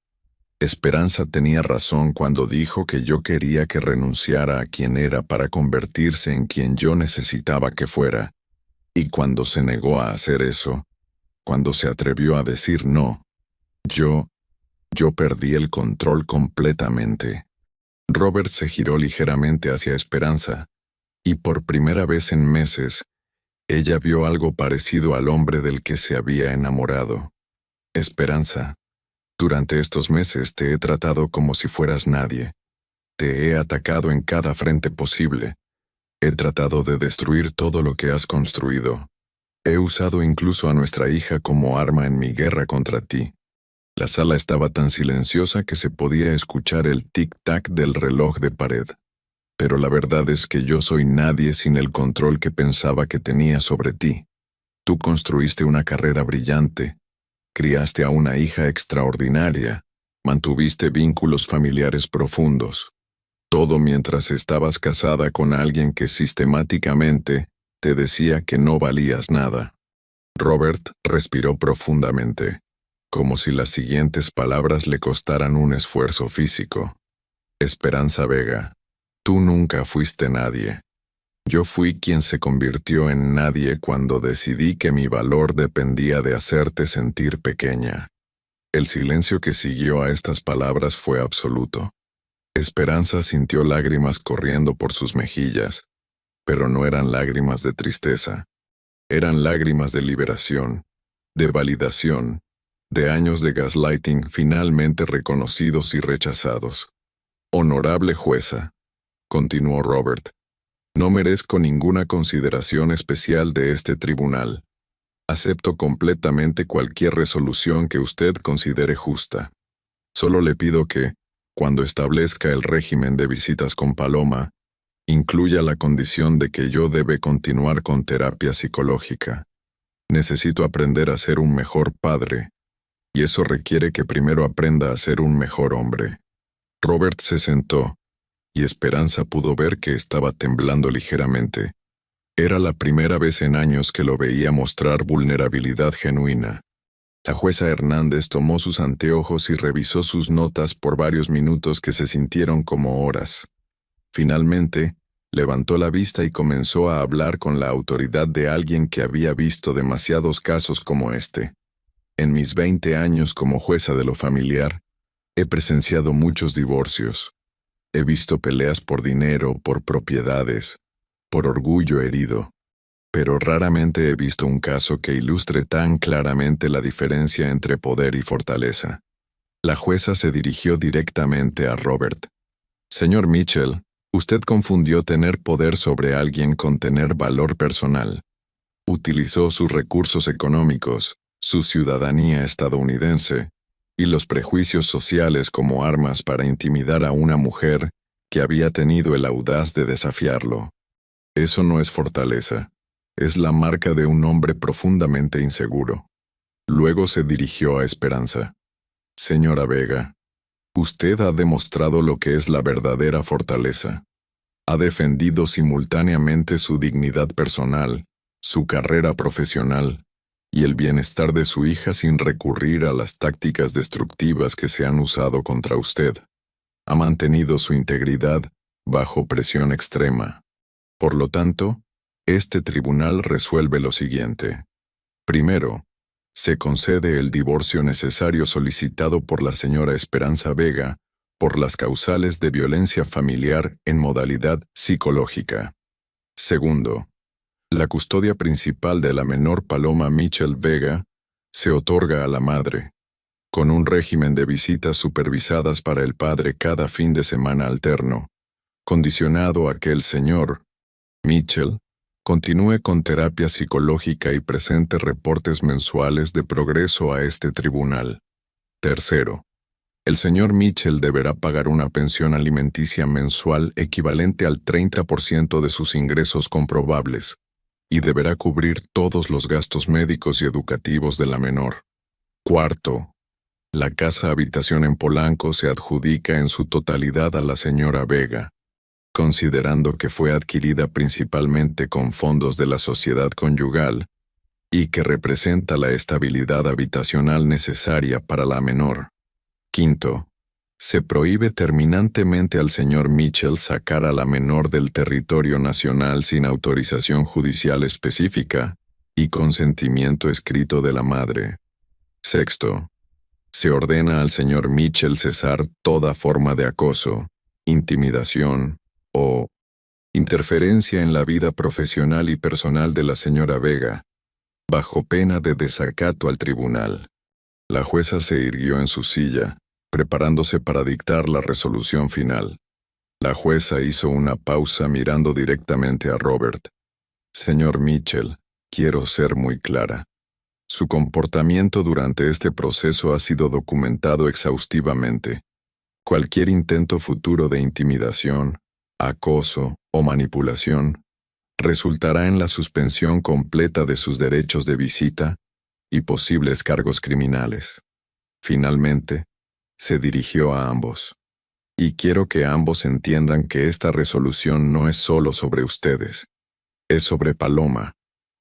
Esperanza tenía razón cuando dijo que yo quería que renunciara a quien era para convertirse en quien yo necesitaba que fuera. Y cuando se negó a hacer eso, cuando se atrevió a decir no, yo perdí el control completamente. Robert se giró ligeramente hacia Esperanza, y por primera vez en meses, ella vio algo parecido al hombre del que se había enamorado. Esperanza, durante estos meses te he tratado como si fueras nadie. Te he atacado en cada frente posible. He tratado de destruir todo lo que has construido. He usado incluso a nuestra hija como arma en mi guerra contra ti. La sala estaba tan silenciosa que se podía escuchar el tic-tac del reloj de pared. Pero la verdad es que yo soy nadie sin el control que pensaba que tenía sobre ti. Tú construiste una carrera brillante, criaste a una hija extraordinaria, mantuviste vínculos familiares profundos. Todo mientras estabas casada con alguien que sistemáticamente te decía que no valías nada. Robert respiró profundamente, como si las siguientes palabras le costaran un esfuerzo físico. Esperanza Vega, tú nunca fuiste nadie. Yo fui quien se convirtió en nadie cuando decidí que mi valor dependía de hacerte sentir pequeña. El silencio que siguió a estas palabras fue absoluto. Esperanza sintió lágrimas corriendo por sus mejillas, pero no eran lágrimas de tristeza. Eran lágrimas de liberación, de validación, de años de gaslighting finalmente reconocidos y rechazados. Honorable jueza, continuó Robert, no merezco ninguna consideración especial de este tribunal. Acepto completamente cualquier resolución que usted considere justa. Solo le pido que, cuando establezca el régimen de visitas con Paloma, incluya la condición de que yo debe continuar con terapia psicológica. Necesito aprender a ser un mejor padre, y eso requiere que primero aprenda a ser un mejor hombre. Robert se sentó, y Esperanza pudo ver que estaba temblando ligeramente. Era la primera vez en años que lo veía mostrar vulnerabilidad genuina. La jueza Hernández tomó sus anteojos y revisó sus notas por varios minutos que se sintieron como horas. Finalmente, levantó la vista y comenzó a hablar con la autoridad de alguien que había visto demasiados casos como este. En mis 20 años como jueza de lo familiar, he presenciado muchos divorcios. He visto peleas por dinero, por propiedades, por orgullo herido. Pero raramente he visto un caso que ilustre tan claramente la diferencia entre poder y fortaleza. La jueza se dirigió directamente a Robert. Señor Mitchell, usted confundió tener poder sobre alguien con tener valor personal. Utilizó sus recursos económicos, su ciudadanía estadounidense, y los prejuicios sociales como armas para intimidar a una mujer que había tenido el audaz de desafiarlo. Eso no es fortaleza. Es la marca de un hombre profundamente inseguro. Luego se dirigió a Esperanza. Señora Vega, usted ha demostrado lo que es la verdadera fortaleza. Ha defendido simultáneamente su dignidad personal, su carrera profesional y el bienestar de su hija sin recurrir a las tácticas destructivas que se han usado contra usted. Ha mantenido su integridad bajo presión extrema. Por lo tanto, este tribunal resuelve lo siguiente. Primero, Se concede el divorcio necesario solicitado por la señora Esperanza Vega por las causales de violencia familiar en modalidad psicológica. Segundo, la custodia principal de la menor Paloma Mitchell Vega se otorga a la madre, con un régimen de visitas supervisadas para el padre cada fin de semana alterno, condicionado a que el señor Mitchell continúe con terapia psicológica y presente reportes mensuales de progreso a este tribunal. Tercero, el señor Mitchell deberá pagar una pensión alimenticia mensual equivalente al 30% de sus ingresos comprobables, y deberá cubrir todos los gastos médicos y educativos de la menor. Cuarto, la casa habitación en Polanco se adjudica en su totalidad a la señora Vega, considerando que fue adquirida principalmente con fondos de la sociedad conyugal y que representa la estabilidad habitacional necesaria para la menor. Quinto, se prohíbe terminantemente al señor Mitchell sacar a la menor del territorio nacional sin autorización judicial específica y consentimiento escrito de la madre. Sexto, se ordena al señor Mitchell cesar toda forma de acoso, intimidación o interferencia en la vida profesional y personal de la señora Vega, bajo pena de desacato al tribunal. La jueza se irguió en su silla, preparándose para dictar la resolución final. La jueza hizo una pausa mirando directamente a Robert. Señor Mitchell, quiero ser muy clara. Su comportamiento durante este proceso ha sido documentado exhaustivamente. Cualquier intento futuro de intimidación, acoso o manipulación resultará en la suspensión completa de sus derechos de visita y posibles cargos criminales. Finalmente, se dirigió a ambos. Y quiero que ambos entiendan que esta resolución no es solo sobre ustedes. Es sobre Paloma,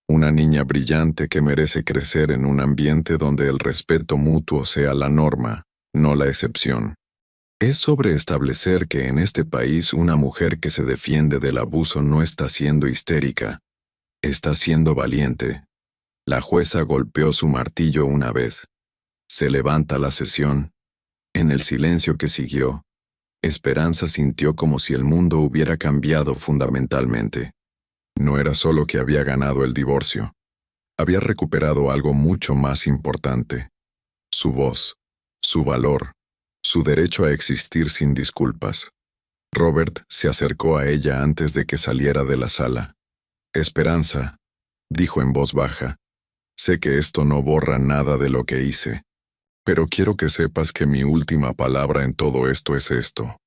una niña brillante que merece crecer en un ambiente donde el respeto mutuo sea la norma, no la excepción. Es sobre establecer que en este país una mujer que se defiende del abuso no está siendo histérica, está siendo valiente. La jueza golpeó su martillo una vez. Se levanta la sesión. En el silencio que siguió, Esperanza sintió como si el mundo hubiera cambiado fundamentalmente. No era solo que había ganado el divorcio. Había recuperado algo mucho más importante. Su voz, su valor, su derecho a existir sin disculpas. Robert se acercó a ella antes de que saliera de la sala. Esperanza, dijo en voz baja, sé que esto no borra nada de lo que hice. Pero quiero que sepas que mi última palabra en todo esto es esto.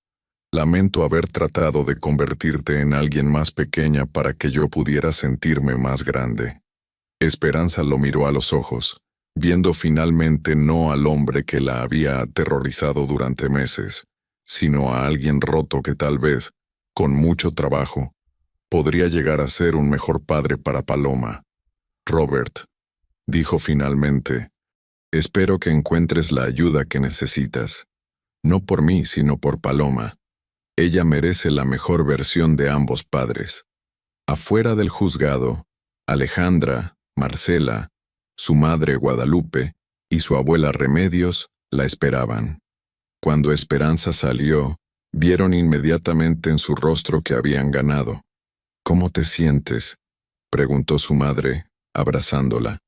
Lamento haber tratado de convertirte en alguien más pequeña para que yo pudiera sentirme más grande. Esperanza lo miró a los ojos, viendo finalmente no al hombre que la había aterrorizado durante meses, sino a alguien roto que tal vez, con mucho trabajo, podría llegar a ser un mejor padre para Paloma. Robert, dijo finalmente, espero que encuentres la ayuda que necesitas. No por mí, sino por Paloma. Ella merece la mejor versión de ambos padres. Afuera del juzgado, Alejandra, Marcela, su madre Guadalupe y su abuela Remedios la esperaban. Cuando Esperanza salió, vieron inmediatamente en su rostro que habían ganado. ¿Cómo te sientes?, preguntó su madre, abrazándola.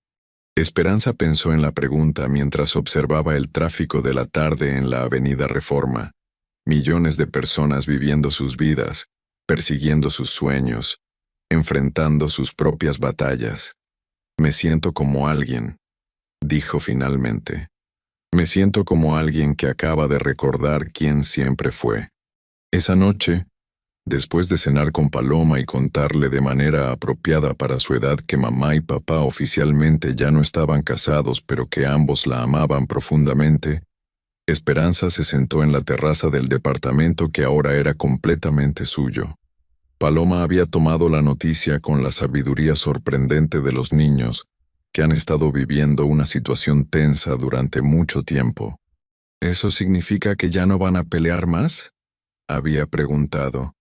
Esperanza pensó en la pregunta mientras observaba el tráfico de la tarde en la Avenida Reforma. Millones de personas viviendo sus vidas, persiguiendo sus sueños, enfrentando sus propias batallas. Me siento como alguien, dijo finalmente. Me siento como alguien que acaba de recordar quién siempre fue. Esa noche, después de cenar con Paloma y contarle de manera apropiada para su edad que mamá y papá oficialmente ya no estaban casados pero que ambos la amaban profundamente, Esperanza se sentó en la terraza del departamento que ahora era completamente suyo. Paloma había tomado la noticia con la sabiduría sorprendente de los niños, que han estado viviendo una situación tensa durante mucho tiempo. ¿Eso significa que ya no van a pelear más?, había preguntado.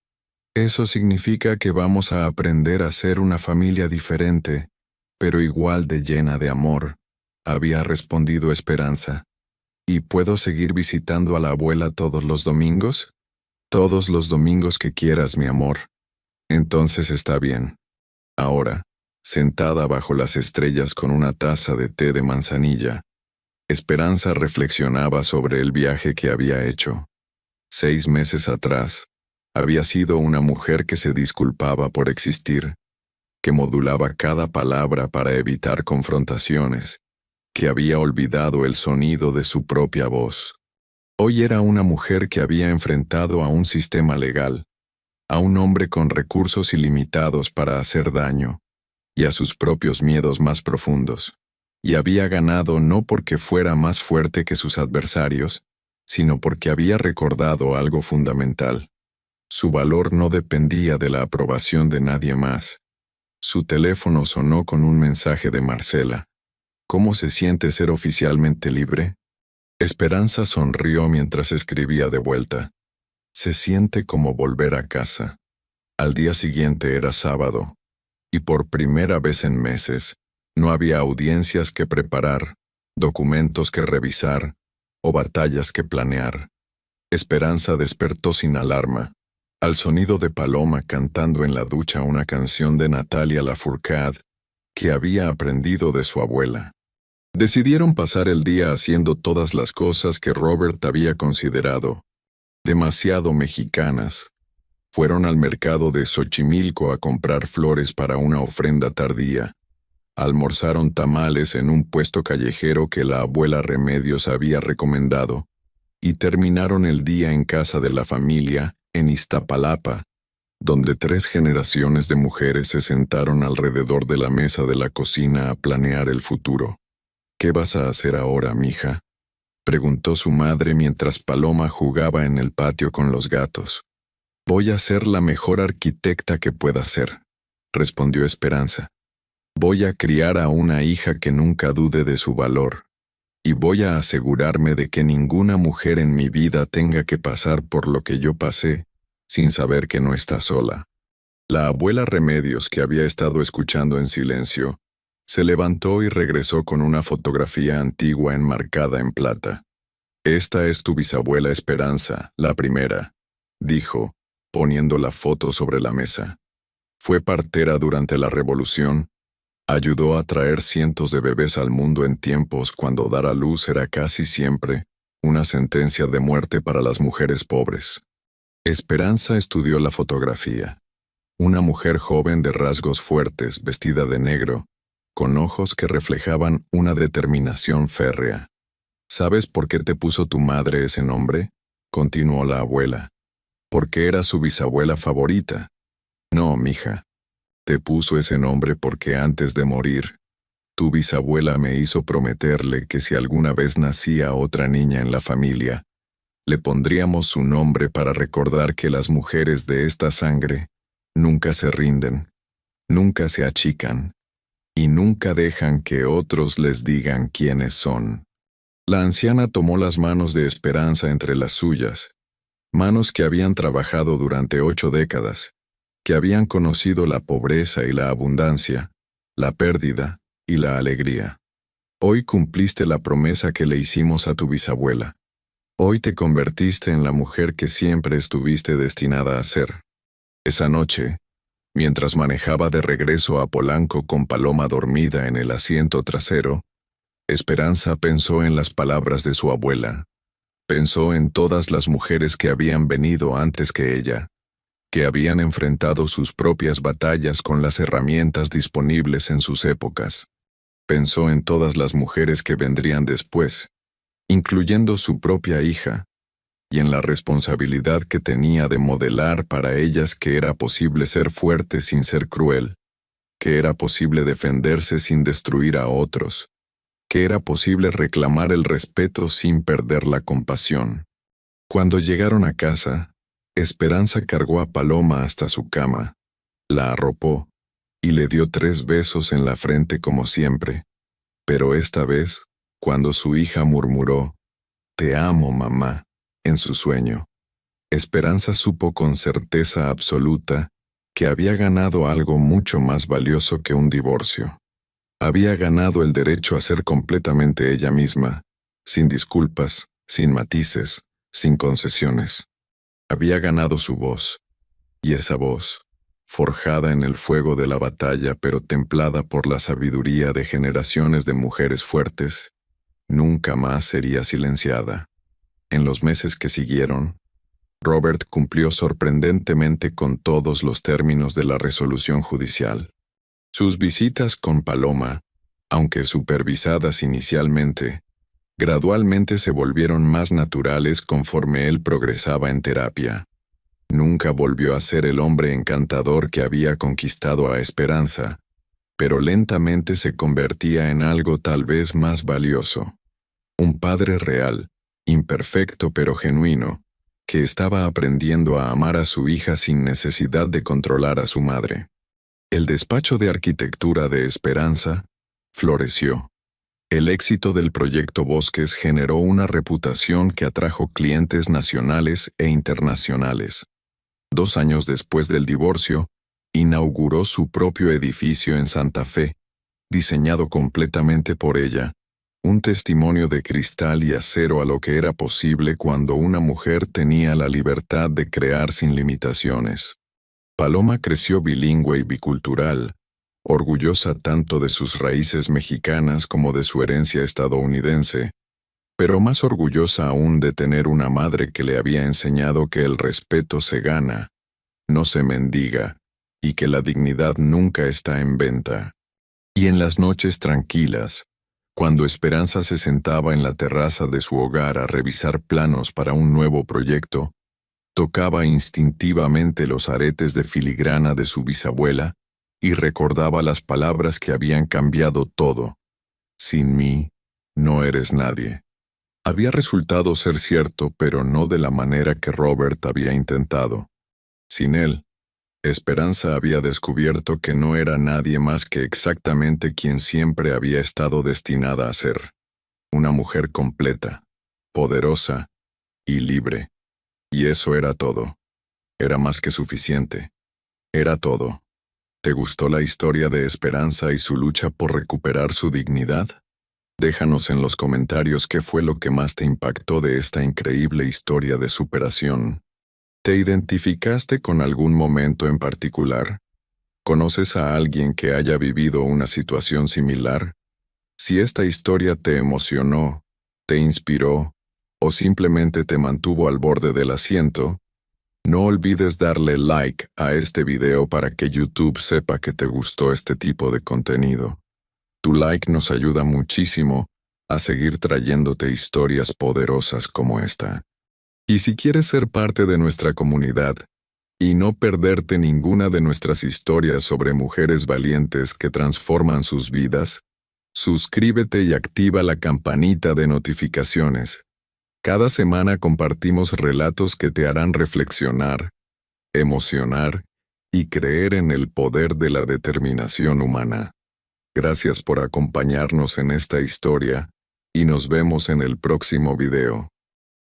Eso significa que vamos a aprender a ser una familia diferente, pero igual de llena de amor, había respondido Esperanza. ¿Y puedo seguir visitando a la abuela todos los domingos? Todos los domingos que quieras, mi amor. Entonces está bien. Ahora, sentada bajo las estrellas con una taza de té de manzanilla, Esperanza reflexionaba sobre el viaje que había hecho. 6 meses atrás, había sido una mujer que se disculpaba por existir, que modulaba cada palabra para evitar confrontaciones, que había olvidado el sonido de su propia voz. Hoy era una mujer que había enfrentado a un sistema legal, a un hombre con recursos ilimitados para hacer daño, y a sus propios miedos más profundos, y había ganado no porque fuera más fuerte que sus adversarios, sino porque había recordado algo fundamental. Su valor no dependía de la aprobación de nadie más. Su teléfono sonó con un mensaje de Marcela. ¿Cómo se siente ser oficialmente libre? Esperanza sonrió mientras escribía de vuelta. Se siente como volver a casa. Al día siguiente era sábado, y por primera vez en meses, no había audiencias que preparar, documentos que revisar, o batallas que planear. Esperanza despertó sin alarma, al sonido de Paloma cantando en la ducha una canción de Natalia Lafourcade que había aprendido de su abuela. Decidieron pasar el día haciendo todas las cosas que Robert había considerado demasiado mexicanas. Fueron al mercado de Xochimilco a comprar flores para una ofrenda tardía. Almorzaron tamales en un puesto callejero que la abuela Remedios había recomendado, y terminaron el día en casa de la familia, en Iztapalapa, donde 3 generaciones de mujeres se sentaron alrededor de la mesa de la cocina a planear el futuro. ¿Qué vas a hacer ahora, mija?, preguntó su madre mientras Paloma jugaba en el patio con los gatos. Voy a ser la mejor arquitecta que pueda ser, respondió Esperanza. Voy a criar a una hija que nunca dude de su valor, y voy a asegurarme de que ninguna mujer en mi vida tenga que pasar por lo que yo pasé, sin saber que no está sola. La abuela Remedios, que había estado escuchando en silencio, se levantó y regresó con una fotografía antigua enmarcada en plata. Esta es tu bisabuela Esperanza, la primera, dijo, poniendo la foto sobre la mesa. Fue partera durante la Revolución. Ayudó a traer cientos de bebés al mundo en tiempos cuando dar a luz era casi siempre una sentencia de muerte para las mujeres pobres. Esperanza estudió la fotografía. Una mujer joven de rasgos fuertes, vestida de negro, con ojos que reflejaban una determinación férrea. ¿Sabes por qué te puso tu madre ese nombre?, continuó la abuela. Porque era su bisabuela favorita. No, mija. Te puso ese nombre porque antes de morir, tu bisabuela me hizo prometerle que si alguna vez nacía otra niña en la familia, le pondríamos su nombre para recordar que las mujeres de esta sangre nunca se rinden, nunca se achican, y nunca dejan que otros les digan quiénes son. La anciana tomó las manos de Esperanza entre las suyas, manos que habían trabajado durante 8 décadas, que habían conocido la pobreza y la abundancia, la pérdida y la alegría. Hoy cumpliste la promesa que le hicimos a tu bisabuela. Hoy te convertiste en la mujer que siempre estuviste destinada a ser. Esa noche, mientras manejaba de regreso a Polanco con Paloma dormida en el asiento trasero, Esperanza pensó en las palabras de su abuela. Pensó en todas las mujeres que habían venido antes que ella, que habían enfrentado sus propias batallas con las herramientas disponibles en sus épocas. Pensó en todas las mujeres que vendrían después, incluyendo su propia hija, y en la responsabilidad que tenía de modelar para ellas que era posible ser fuerte sin ser cruel, que era posible defenderse sin destruir a otros, que era posible reclamar el respeto sin perder la compasión. Cuando llegaron a casa, Esperanza cargó a Paloma hasta su cama, la arropó y le dio 3 besos en la frente como siempre, pero esta vez, cuando su hija murmuró, «Te amo, mamá», en su sueño, Esperanza supo con certeza absoluta que había ganado algo mucho más valioso que un divorcio. Había ganado el derecho a ser completamente ella misma, sin disculpas, sin matices, sin concesiones. Había ganado su voz, y esa voz, forjada en el fuego de la batalla pero templada por la sabiduría de generaciones de mujeres fuertes, nunca más sería silenciada. En los meses que siguieron, Robert cumplió sorprendentemente con todos los términos de la resolución judicial. Sus visitas con Paloma, aunque supervisadas inicialmente, gradualmente se volvieron más naturales conforme él progresaba en terapia. Nunca volvió a ser el hombre encantador que había conquistado a Esperanza, pero lentamente se convertía en algo tal vez más valioso. Un padre real, imperfecto pero genuino, que estaba aprendiendo a amar a su hija sin necesidad de controlar a su madre. El despacho de arquitectura de Esperanza floreció. El éxito del proyecto Bosques generó una reputación que atrajo clientes nacionales e internacionales. 2 años después del divorcio, inauguró su propio edificio en Santa Fe, diseñado completamente por ella, un testimonio de cristal y acero a lo que era posible cuando una mujer tenía la libertad de crear sin limitaciones. Paloma creció bilingüe y bicultural, orgullosa tanto de sus raíces mexicanas como de su herencia estadounidense, pero más orgullosa aún de tener una madre que le había enseñado que el respeto se gana, no se mendiga, y que la dignidad nunca está en venta. Y en las noches tranquilas, cuando Esperanza se sentaba en la terraza de su hogar a revisar planos para un nuevo proyecto, tocaba instintivamente los aretes de filigrana de su bisabuela y recordaba las palabras que habían cambiado todo. Sin mí, no eres nadie. Había resultado ser cierto, pero no de la manera que Robert había intentado. Sin él, Esperanza había descubierto que no era nadie más que exactamente quien siempre había estado destinada a ser. Una mujer completa, poderosa y libre. Y eso era todo. Era más que suficiente. Era todo. ¿Te gustó la historia de Esperanza y su lucha por recuperar su dignidad? Déjanos en los comentarios qué fue lo que más te impactó de esta increíble historia de superación. ¿Te identificaste con algún momento en particular? ¿Conoces a alguien que haya vivido una situación similar? Si esta historia te emocionó, te inspiró, o simplemente te mantuvo al borde del asiento, no olvides darle like a este video para que YouTube sepa que te gustó este tipo de contenido. Tu like nos ayuda muchísimo a seguir trayéndote historias poderosas como esta. Y si quieres ser parte de nuestra comunidad y no perderte ninguna de nuestras historias sobre mujeres valientes que transforman sus vidas, suscríbete y activa la campanita de notificaciones. Cada semana compartimos relatos que te harán reflexionar, emocionar y creer en el poder de la determinación humana. Gracias por acompañarnos en esta historia y nos vemos en el próximo video.